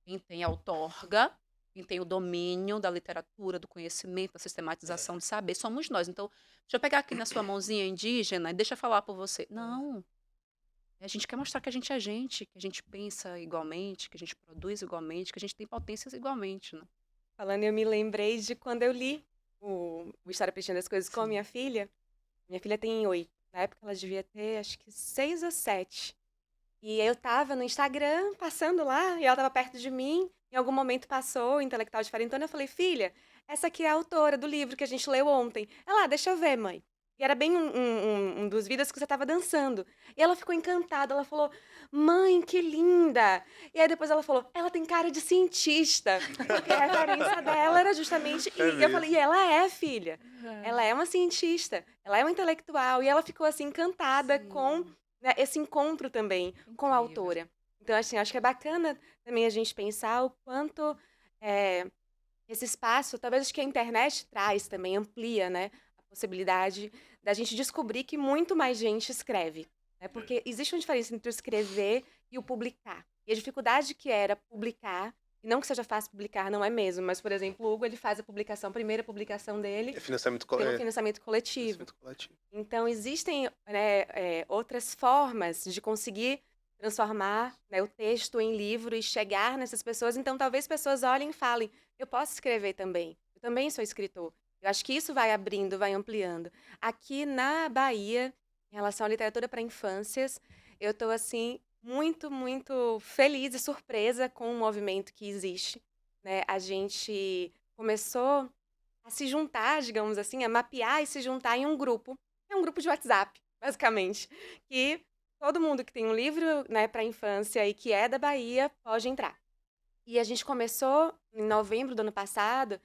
Quem tem a outorga, quem tem o domínio da literatura, do conhecimento, da sistematização de saber, somos nós. Então, deixa eu pegar aqui na sua mãozinha indígena e deixa eu falar por você. Não. A gente quer mostrar que a gente, que a gente pensa igualmente, que a gente produz igualmente, que a gente tem potências igualmente, né? Falando, eu me lembrei de quando eu li o História Preenchendo as Coisas com a minha filha. Minha filha tem 8. Na época ela devia ter, acho que 6 ou 7. E eu tava no Instagram, passando lá, e ela tava perto de mim. Em algum momento passou o Intelectual Diferentona. Eu falei, filha, essa aqui é a autora do livro que a gente leu ontem. Ela, deixa eu ver, mãe. E era bem um dos vídeos que você tava dançando. E ela ficou encantada. Ela falou, mãe, que linda. E aí depois ela falou, ela tem cara de cientista. Porque a referência dela era justamente... É E eu mesmo. falei, e ela é, filha. Ela é uma cientista. Ela é uma intelectual. E ela ficou assim encantada Sim. com, né, esse encontro também com a Incrível. autora. Então, assim, acho que é bacana também a gente pensar o quanto esse espaço, talvez acho que a internet traz também, amplia, né, a possibilidade da gente descobrir que muito mais gente escreve. Né? Porque existe uma diferença entre o escrever e o publicar. E a dificuldade que era publicar, e não que seja fácil publicar, não é mesmo, mas, por exemplo, o Hugo, ele faz a primeira publicação dele É financiamento pelo financiamento coletivo. coletivo. Então, existem, né, outras formas de conseguir transformar, né, o texto em livro e chegar nessas pessoas. Então, talvez pessoas olhem e falem, eu posso escrever também, eu também sou escritor. Eu acho que isso vai abrindo, vai ampliando. Aqui na Bahia, em relação à literatura para infâncias, eu estou, assim, muito, muito feliz e surpresa com o movimento que existe. Né? A gente começou a se juntar, digamos assim, a mapear e se juntar em um grupo. É um grupo de WhatsApp, basicamente. Que todo mundo que tem um livro, né, para infância e que é da Bahia pode entrar. E a gente começou em novembro do ano passado,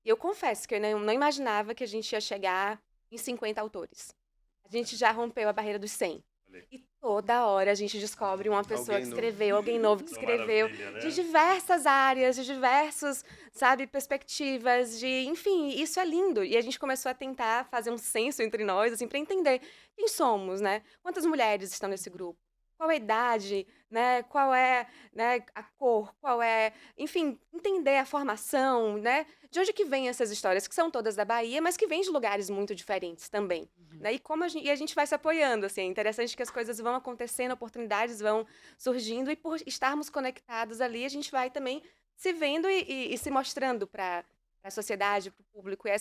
e eu confesso que eu não imaginava que a gente ia chegar em 50 autores. A gente já rompeu a barreira dos 100. E toda hora a gente descobre uma pessoa Alguém que novo. escreveu, alguém novo que Uma escreveu, maravilha, né? de diversas áreas, de diversos, sabe, perspectivas, enfim, isso é lindo. E a gente começou a tentar fazer um censo entre nós, assim, para entender quem somos, né? Quantas mulheres estão nesse grupo? Qual a idade, né? Qual é, né, a cor? Qual é, enfim, entender a formação, né? De onde que vêm essas histórias que são todas da Bahia, mas que vêm de lugares muito diferentes também. Né? E como a gente vai se apoiando, assim, é interessante que as coisas vão acontecendo, oportunidades vão surgindo, e por estarmos conectados ali, a gente vai também se vendo e se mostrando para a sociedade, para o público. E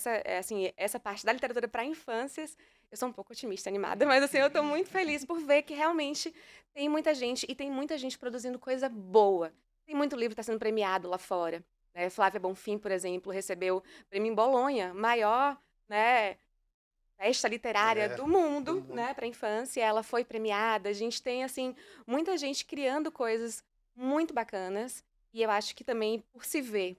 essa parte da literatura para infâncias, eu sou um pouco otimista, animada, mas assim, eu estou muito feliz por ver que realmente tem muita gente, e tem muita gente produzindo coisa boa. Tem muito livro que está sendo premiado lá fora. Né? Flávia Bonfim, por exemplo, recebeu prêmio em Bolonha, maior, né, festa literária do mundo, né, para infância. Ela foi premiada. A gente tem, assim, muita gente criando coisas muito bacanas. E eu acho que também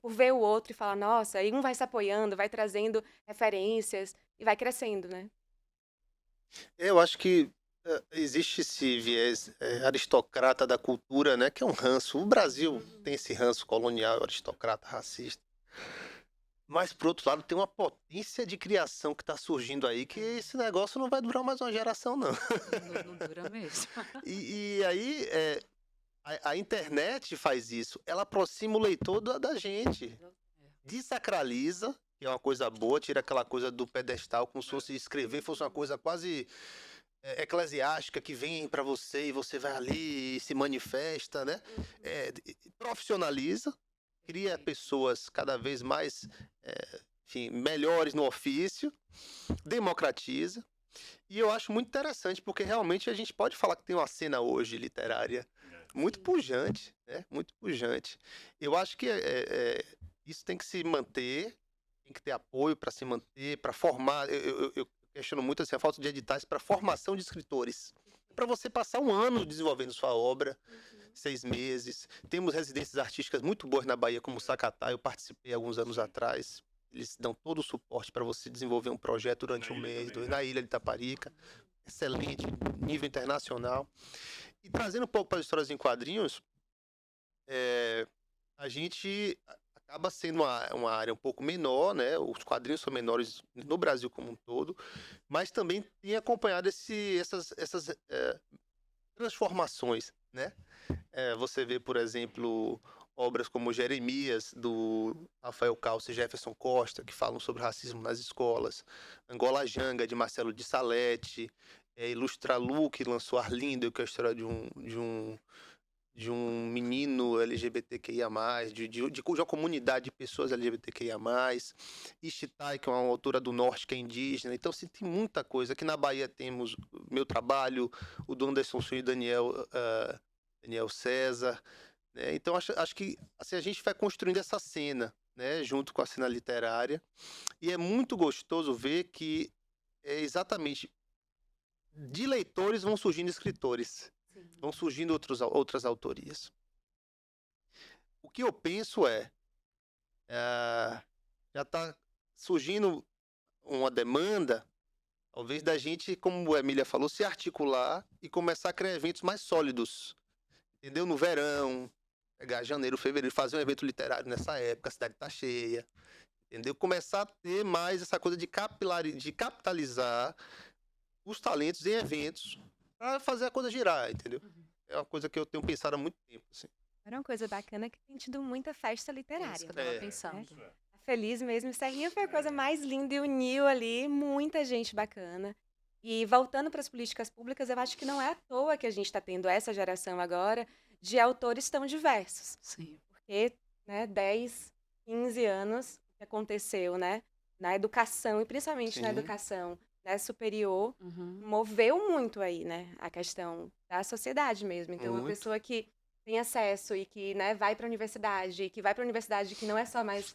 por ver o outro e falar, nossa, aí um vai se apoiando, vai trazendo referências e vai crescendo, né? Eu acho que existe esse viés aristocrata da cultura, né, que é um ranço. O Brasil tem esse ranço colonial, aristocrata, racista. Mas, por outro lado, tem uma potência de criação que está surgindo aí, que esse negócio não vai durar mais uma geração, não. Não dura mesmo. E aí, a internet faz isso. Ela aproxima o leitor da gente. Desacraliza, que é uma coisa boa, tira aquela coisa do pedestal, como se fosse escrever, fosse uma coisa quase eclesiástica, que vem para você e você vai ali e se manifesta, né? Profissionaliza, cria pessoas cada vez mais, enfim, melhores no ofício, democratiza. E eu acho muito interessante, porque realmente a gente pode falar que tem uma cena hoje literária muito pujante, né? Muito pujante. Eu acho que isso tem que se manter, tem que ter apoio para se manter, para formar. Eu questiono muito assim, a falta de editais para formação de escritores. Para você passar um ano desenvolvendo sua obra, 6 meses. Temos residências artísticas muito boas na Bahia, como o Sacatá. Eu participei alguns anos atrás. Eles dão todo o suporte para você desenvolver um projeto durante um mês, na Ilha de Itaparica. Excelente, nível internacional. E trazendo um pouco para as histórias em quadrinhos, a gente acaba sendo uma área um pouco menor, né? Os quadrinhos são menores no Brasil como um todo, mas também tem acompanhado essas transformações, né? Você vê, por exemplo, obras como Jeremias, do Rafael Calce e Jefferson Costa, que falam sobre racismo nas escolas. Angola Janga, de Marcelo de Salete. Ilustralu, que lançou Arlindo, que é a história de um menino LGBTQIA+, de uma comunidade de pessoas LGBTQIA+. Ishtai, que é uma autora do norte, que é indígena. Então, assim, tem muita coisa. Aqui na Bahia temos o meu trabalho, o do Anderson Sul e Daniel César. Né? Então, acho que assim, a gente vai construindo essa cena, né, junto com a cena literária. E é muito gostoso ver que exatamente de leitores vão surgindo escritores. Sim. Vão surgindo outras autorias. O que eu penso já está surgindo uma demanda, talvez da gente, como a Emília falou, se articular e começar a criar eventos mais sólidos. Entendeu? No verão, pegar janeiro, fevereiro, fazer um evento literário nessa época, a cidade está cheia. Entendeu? Começar a ter mais essa coisa de capitalizar os talentos em eventos para fazer a coisa girar, entendeu? É uma coisa que eu tenho pensado há muito tempo, assim. Era uma coisa bacana que tem tido muita festa literária. Isso que eu tava pensando. Feliz mesmo. Serrinha foi a coisa mais linda e uniu ali muita gente bacana. E voltando para as políticas públicas, eu acho que não é à toa que a gente está tendo essa geração agora de autores tão diversos. Sim. Porque, né, 10, 15 anos que aconteceu, né, na educação, e principalmente Sim. na educação, né, superior, moveu muito aí, né, a questão da sociedade mesmo. Então, uma pessoa que tem acesso e que, né, vai para a universidade, que não é só mais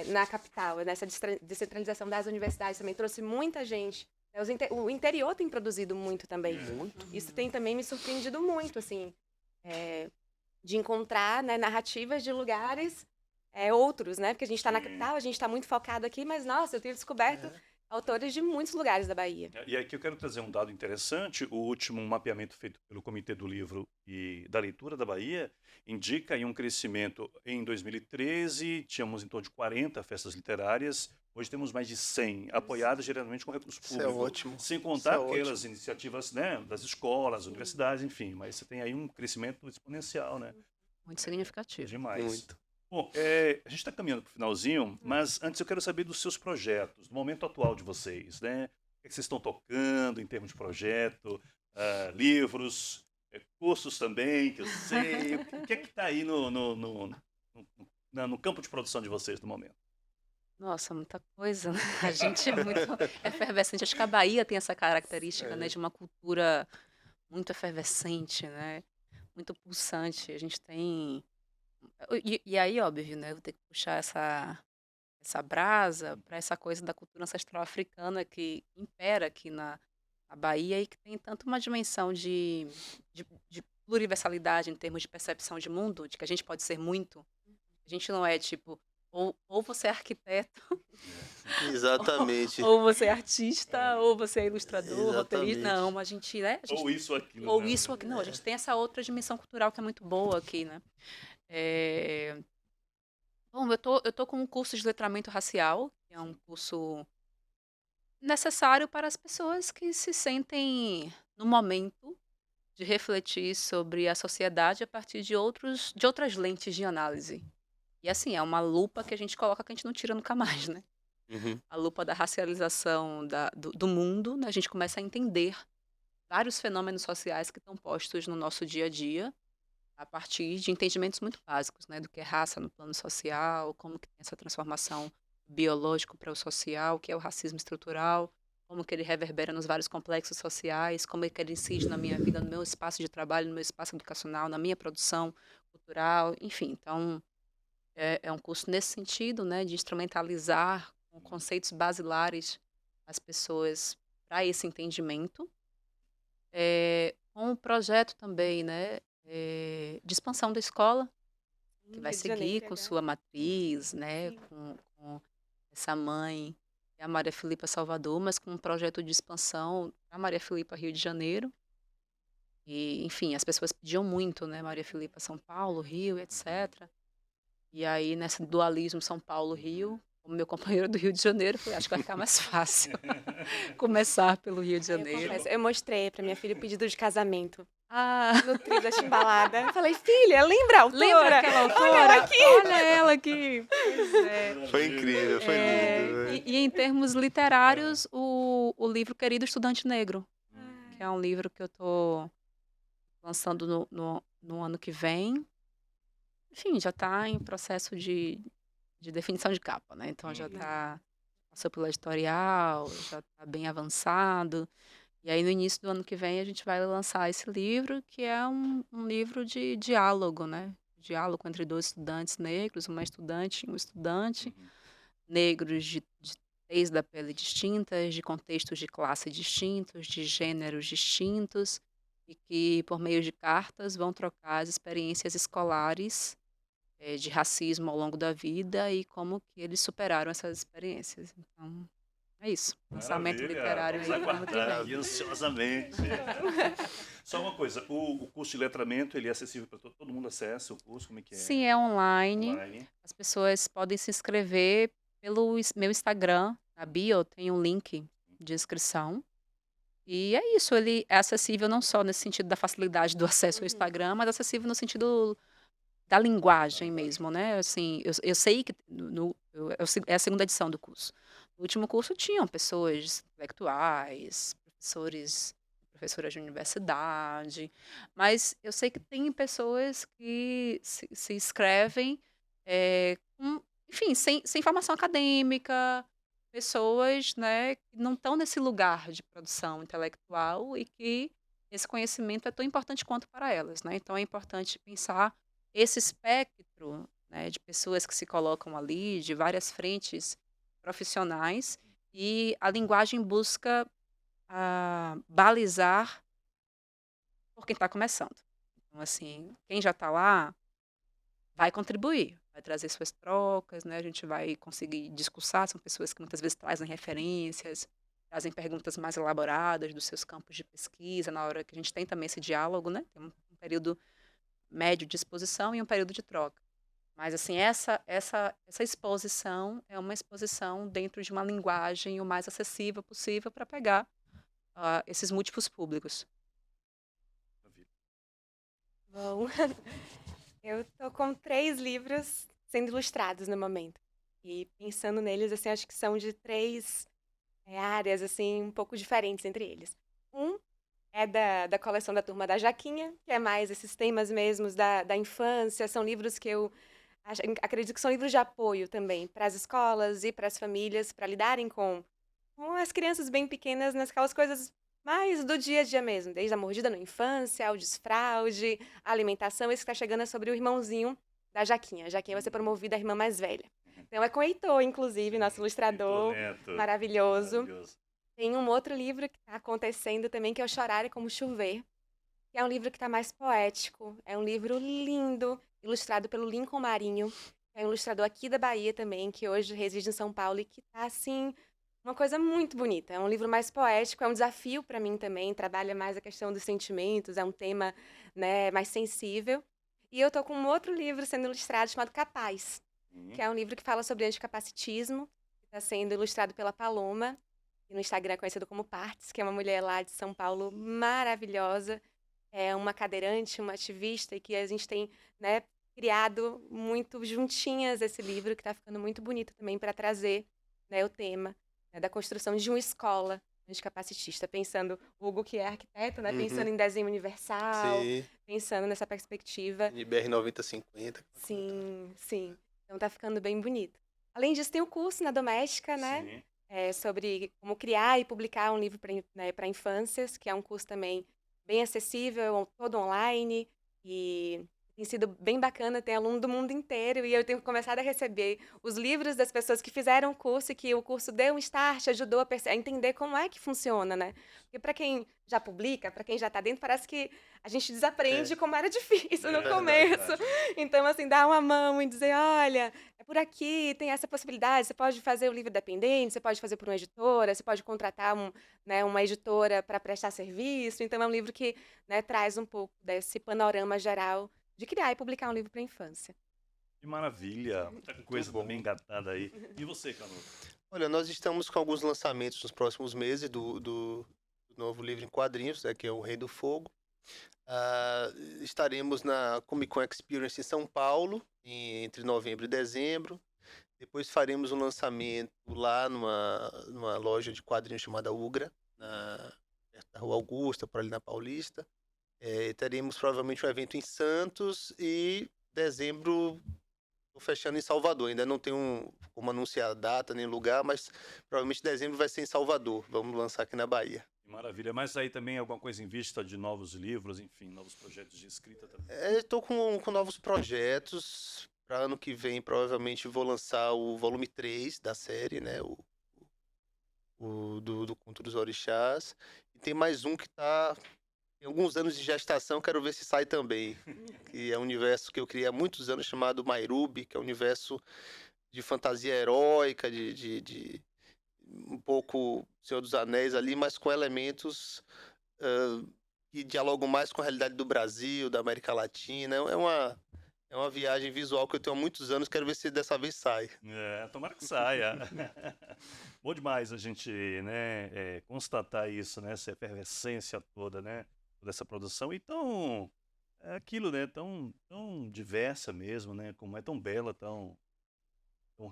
na capital, nessa descentralização das universidades também trouxe muita gente. O interior tem produzido muito também. Muito. Isso tem também me surpreendido muito, assim, de encontrar, né, narrativas de lugares outros, né? Porque a gente está na capital, a gente está muito focado aqui, mas, nossa, eu tenho descoberto autores de muitos lugares da Bahia. E aqui eu quero trazer um dado interessante. O último mapeamento feito pelo Comitê do Livro e da Leitura da Bahia indica aí um crescimento. Em 2013, tínhamos em torno de 40 festas literárias. Hoje temos mais de 100, apoiadas geralmente com recursos públicos. Isso é ótimo. Sem contar aquelas iniciativas, né, das escolas, universidades, enfim. Mas você tem aí um crescimento exponencial, né? Muito significativo. Demais. Muito. Bom, a gente está caminhando para o finalzinho, mas antes eu quero saber dos seus projetos, do momento atual de vocês, né? O que vocês estão tocando em termos de projeto, livros, cursos também, que eu sei. O que é que está aí no campo de produção de vocês no momento? Nossa, muita coisa, né? A gente é muito efervescente. Acho que a Bahia tem essa característica, né, de uma cultura muito efervescente, né? Muito pulsante. A gente tem... E aí, óbvio, né? Eu vou ter que puxar essa brasa para essa coisa da cultura ancestral africana que impera aqui na Bahia e que tem tanto uma dimensão de pluriversalidade em termos de percepção de mundo, de que a gente pode ser muito. A gente não é tipo, ou você é arquiteto, Exatamente. ou você é artista, ou você é ilustrador, roteirista. Não, a gente, né? Ou isso ou aquilo. Ou isso ou aquilo. Não, a gente tem essa outra dimensão cultural que é muito boa aqui, né? Bom, eu tô com um curso de letramento racial, que é um curso necessário para as pessoas que se sentem no momento de refletir sobre a sociedade a partir de outras lentes de análise. E assim, é uma lupa que a gente coloca que a gente não tira nunca mais, né? A lupa da racialização do mundo, né? A gente começa a entender vários fenômenos sociais que estão postos no nosso dia a dia, a partir de entendimentos muito básicos, né, do que é raça no plano social, como que tem essa transformação biológico para o social, o que é o racismo estrutural, como que ele reverbera nos vários complexos sociais, como é que ele incide na minha vida, no meu espaço de trabalho, no meu espaço educacional, na minha produção cultural, enfim. Então, é um curso nesse sentido, né, de instrumentalizar com conceitos basilares as pessoas para esse entendimento. Com um projeto também, né, de expansão da escola, que vai Rio de seguir Janeiro, com agora. sua matriz, né, Sim. com essa mãe, que é a Maria Filipa Salvador, mas com um projeto de expansão para Maria Filipa Rio de Janeiro. E, enfim, as pessoas pediam muito, né, Maria Filipa São Paulo, Rio, etc. E aí, nesse dualismo São Paulo-Rio, como meu companheiro do Rio de Janeiro, eu falei, acho que vai ficar mais fácil começar pelo Rio de Eu Janeiro. confesso, eu mostrei pra minha filha o pedido de casamento Ah, no trio da chimbalada. Eu falei, filha, lembra a autora? lembra aquela autora? Olha ela aqui. Olha ela aqui. Pois é. Foi incrível, foi lindo. Né? E em termos literários, o livro Querido Estudante Negro, que é um livro que eu estou lançando no ano que vem. Enfim, já está em processo de definição de capa, né? Então já passou pela editorial, já está bem avançado. E aí no início do ano que vem a gente vai lançar esse livro, que é um livro de diálogo, né? Diálogo entre dois estudantes negros, uma estudante e um estudante, negros de tez da pele distintas, de contextos de classe distintos, de gêneros distintos, e que por meio de cartas vão trocar as experiências escolares de racismo ao longo da vida e como que eles superaram essas experiências. Então, é isso. Lançamento Maravilha. literário Vamos aí no ano que aguardar vem. aqui ansiosamente. Só uma coisa, o curso de letramento, ele é acessível para todo mundo acessa o curso? Como é que é? Sim, é online. Online. As pessoas podem se inscrever pelo meu Instagram. Na bio tem um link de inscrição. E é isso, ele é acessível não só nesse sentido da facilidade do acesso ao Instagram, mas acessível no sentido da linguagem mesmo, né? Assim, eu sei que é a segunda edição do curso. No último curso tinham pessoas intelectuais, professoras de universidade, mas eu sei que tem pessoas que se inscrevem, enfim, sem formação acadêmica, pessoas, né, que não estão nesse lugar de produção intelectual e que esse conhecimento é tão importante quanto para elas, né? Então é importante pensar esse espectro, né, de pessoas que se colocam ali, de várias frentes profissionais, e a linguagem busca balizar por quem está começando. Então, assim, quem já está lá vai contribuir, vai trazer suas trocas, né? A gente vai conseguir discursar, são pessoas que muitas vezes trazem referências, trazem perguntas mais elaboradas dos seus campos de pesquisa, na hora que a gente tem também esse diálogo, né? Tem um período médio de exposição e um período de troca. Mas, assim, essa exposição é uma exposição dentro de uma linguagem o mais acessível possível para pegar esses múltiplos públicos. Bom, eu tô com 3 livros sendo ilustrados no momento. E pensando neles, assim, acho que são de 3 áreas, assim, um pouco diferentes entre eles. Um é da coleção da Turma da Jaquinha, que é mais esses temas mesmos da infância. São livros que eu acredito que são livros de apoio também para as escolas e para as famílias, para lidarem com as crianças bem pequenas naquelas coisas mais do dia a dia mesmo, desde a mordida na infância, ao desfraude, a alimentação. Esse que está chegando é sobre o irmãozinho da Jaquinha. A Jaquinha vai ser promovida a irmã mais velha. Então é com o Heitor, inclusive, nosso ilustrador maravilhoso. Tem um outro livro que está acontecendo também, que é o Chorar é como Chover, que é um livro que está mais poético. É um livro lindo, ilustrado pelo Lincoln Marinho, que é um ilustrador aqui da Bahia também, que hoje reside em São Paulo e que está, assim, uma coisa muito bonita. É um livro mais poético, é um desafio para mim também, trabalha mais a questão dos sentimentos, é um tema, né, mais sensível. E eu tô com um outro livro sendo ilustrado chamado Capaz, que é um livro que fala sobre anticapacitismo, que está sendo ilustrado pela Paloma, que no Instagram é conhecida como Partes, que é uma mulher lá de São Paulo maravilhosa, é uma cadeirante, uma ativista, e que a gente tem, né, criado muito juntinhas esse livro, que está ficando muito bonito também para trazer, né, o tema, né, da construção de uma escola anticapacitista, pensando o Hugo, que é arquiteto, né, pensando em desenho universal, Sim. pensando nessa perspectiva. NBR 9050. Sim, sim. Então tá ficando bem bonito. Além disso, tem o curso na Doméstica, né? Sim. sobre como criar e publicar um livro para infâncias, que é um curso também bem acessível, todo online, e tem sido bem bacana, tem aluno do mundo inteiro, e eu tenho começado a receber os livros das pessoas que fizeram o curso e que o curso deu um start, ajudou a entender como é que funciona, né? Porque para quem já publica, para quem já está dentro, parece que a gente desaprende como era difícil no começo. verdade. Então, assim, dar uma mão e dizer, olha, é por aqui, tem essa possibilidade, você pode fazer o livro dependente, você pode fazer por uma editora, você pode contratar uma editora para prestar serviço. Então, é um livro que, né, traz um pouco desse panorama geral de criar e publicar um livro para infância. Que maravilha, muita coisa bom. também engatada aí. E você, Canuto? Olha, nós estamos com alguns lançamentos nos próximos meses do novo livro em quadrinhos, né, que é O Rei do Fogo. Estaremos na Comic Con Experience em São Paulo, entre novembro e dezembro. Depois faremos um lançamento lá numa loja de quadrinhos chamada Ugra, perto da Rua Augusta, por ali na Paulista. Teremos provavelmente um evento em Santos e dezembro estou fechando em Salvador. Ainda não tenho como anunciar a data nem lugar, mas provavelmente dezembro vai ser em Salvador. Vamos lançar aqui na Bahia. Que maravilha. Mas aí também alguma coisa em vista de novos livros, enfim, novos projetos de escrita também. Estou com novos projetos. Para ano que vem, provavelmente vou lançar o volume 3 da série, né? Do Conto dos Orixás. E tem mais um que tem alguns anos de gestação, quero ver se sai também. Que é um universo que eu criei há muitos anos, chamado Mairubi, que é um universo de fantasia heróica, de um pouco Senhor dos Anéis ali, mas com elementos que dialogam mais com a realidade do Brasil, da América Latina. É uma viagem visual que eu tenho há muitos anos, quero ver se dessa vez sai. Tomara que saia. Bom demais a gente, né, constatar isso, né, essa efervescência toda, né, toda essa produção. Então, é aquilo, né, tão diversa mesmo, né, como é tão bela, tão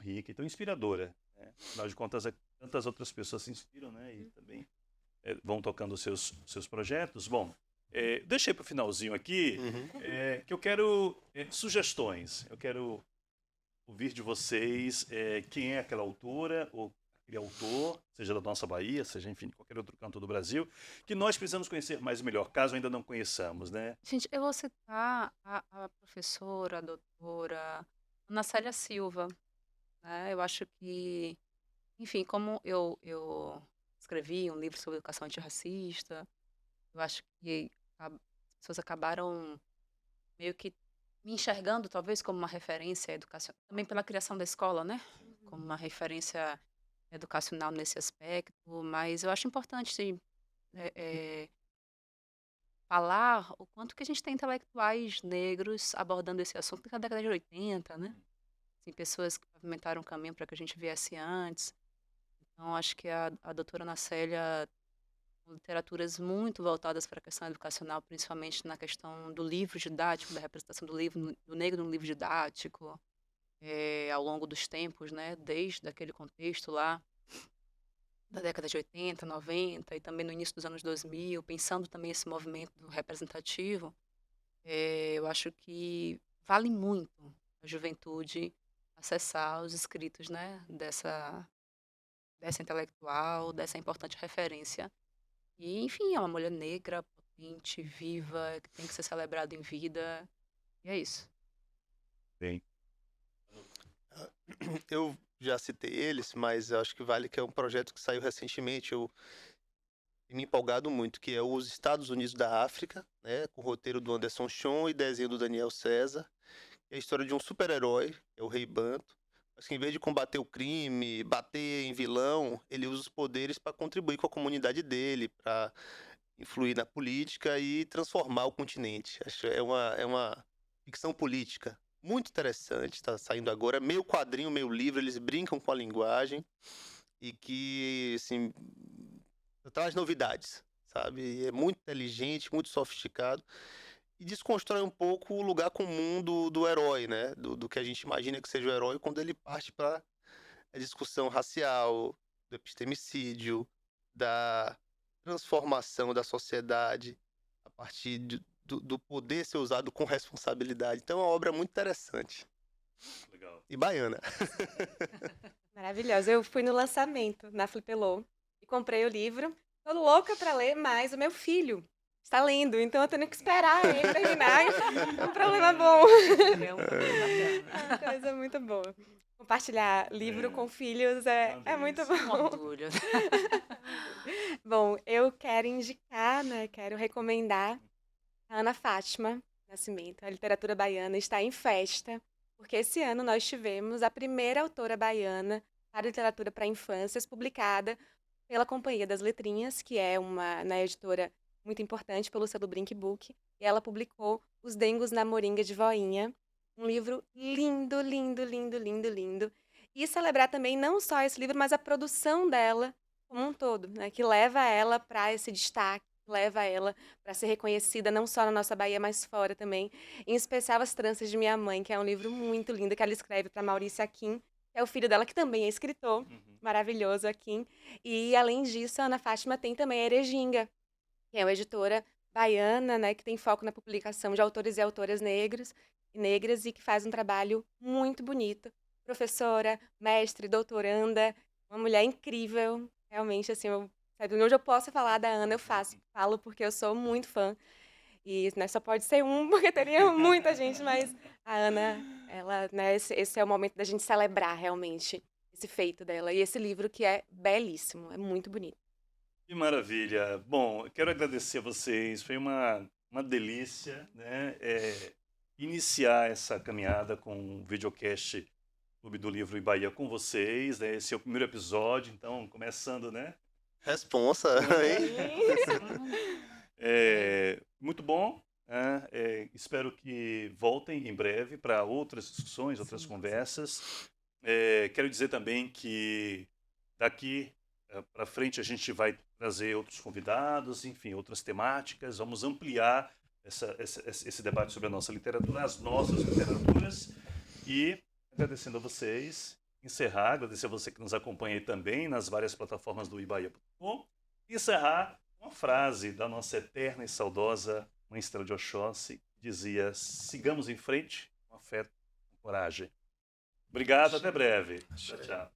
rica e tão inspiradora, né? Afinal de contas, tantas outras pessoas se inspiram, né, e também vão tocando os seus projetos. Bom, deixei para o finalzinho aqui, que eu quero sugestões. Eu quero ouvir de vocês quem é aquela autora ou aquele autor, seja da nossa Bahia, seja, enfim, de qualquer outro canto do Brasil, que nós precisamos conhecer mais e melhor, caso ainda não conheçamos, né? Gente, eu vou citar a professora, a doutora Ana Célia Silva, né? Eu acho que, enfim, como eu escrevi um livro sobre educação antirracista, eu acho que as pessoas acabaram meio que me enxergando, talvez, como uma referência educacional, também pela criação da escola, né? Como uma referência educacional nesse aspecto, mas eu acho importante falar o quanto que a gente tem intelectuais negros abordando esse assunto na década de 80, né? Assim, pessoas que pavimentaram o caminho para que a gente viesse antes. Então, acho que a doutora Ana Célia, com literaturas muito voltadas para a questão educacional, principalmente na questão do livro didático, da representação do negro no livro didático, ao longo dos tempos, né? Desde aquele contexto lá, da década de 80, 90 e também no início dos anos 2000, pensando também esse movimento representativo, eu acho que vale muito a juventude acessar os escritos, né, dessa intelectual, dessa importante referência. E, enfim, é uma mulher negra, potente, viva, que tem que ser celebrada em vida. E é isso. Bem, Eu já citei eles, mas eu acho que vale que é um projeto que saiu recentemente, eu tenho me empolgado muito, que é Os Estados Unidos da África, né, com o roteiro do Anderson Chon e desenho do Daniel César. É a história de um super-herói, é o Rei Banto, mas que em vez de combater o crime, bater em vilão, ele usa os poderes para contribuir com a comunidade dele, para influir na política e transformar o continente. Acho que é uma ficção política muito interessante, está saindo agora, meio quadrinho, meio livro, eles brincam com a linguagem e que, assim, traz novidades, sabe? E é muito inteligente, muito sofisticado e desconstrói um pouco o lugar comum do herói, né? Do que a gente imagina que seja o herói quando ele parte para a discussão racial, do epistemicídio, da transformação da sociedade a partir do poder ser usado com responsabilidade. Então é uma obra muito interessante. Legal. e baiana. Maravilhosa. Eu fui no lançamento na Flipelô e comprei o livro. Tô louca para ler, mas o meu filho está lendo, então eu tenho que esperar ele terminar. É um problema bom. É uma coisa É uma bacana. coisa muito boa. Compartilhar livro É, com filhos é muito delícia. Um bom. orgulho. Bom, eu quero indicar, né? Quero recomendar a Ana Fátima Nascimento. A literatura baiana está em festa, porque esse ano nós tivemos a primeira autora baiana para literatura para infâncias, publicada pela Companhia das Letrinhas, que é uma editora muito importante pelo selo Brink Book, e ela publicou Os Dengos na Moringa de Voinha, um livro lindo, lindo, lindo, lindo, lindo. E celebrar também não só esse livro, mas a produção dela como um todo, né, que leva ela para esse destaque, leva ela para ser reconhecida não só na nossa Bahia, mas fora também. Em especial As Tranças de Minha Mãe, que é um livro muito lindo que ela escreve para Maurício Aquim, que é o filho dela, que também é escritor, Uhum. maravilhoso Aquim. E, além disso, a Ana Fátima tem também a Erejinga, que é uma editora baiana, né, que tem foco na publicação de autores e autoras negras e que faz um trabalho muito bonito. Professora, mestre, doutoranda, uma mulher incrível, realmente, assim, sabe, onde eu posso falar da Ana, eu falo porque eu sou muito fã. E, né, só pode ser um, porque teria muita gente, mas a Ana, ela, né, esse é o momento da gente celebrar realmente esse feito dela. E esse livro que é belíssimo, é muito bonito. Que maravilha. Bom, eu quero agradecer a vocês. Foi uma delícia, né? Iniciar essa caminhada com o videocast Clube do Livro em Bahia com vocês, né? Esse é o primeiro episódio, então, começando, né? Responsa, hein? Muito bom, né? Espero que voltem em breve para outras discussões, outras conversas. Quero dizer também que daqui para frente a gente vai trazer outros convidados, enfim, outras temáticas. Vamos ampliar esse debate sobre a nossa literatura, as nossas literaturas. E agradecendo a vocês, agradecer a você que nos acompanha aí também nas várias plataformas do ibaia.com. E encerrar uma frase da nossa eterna e saudosa Mãe Estrela de Oxóssi, que dizia: sigamos em frente com afeto, com coragem. Obrigado, até breve. Tchau, tchau.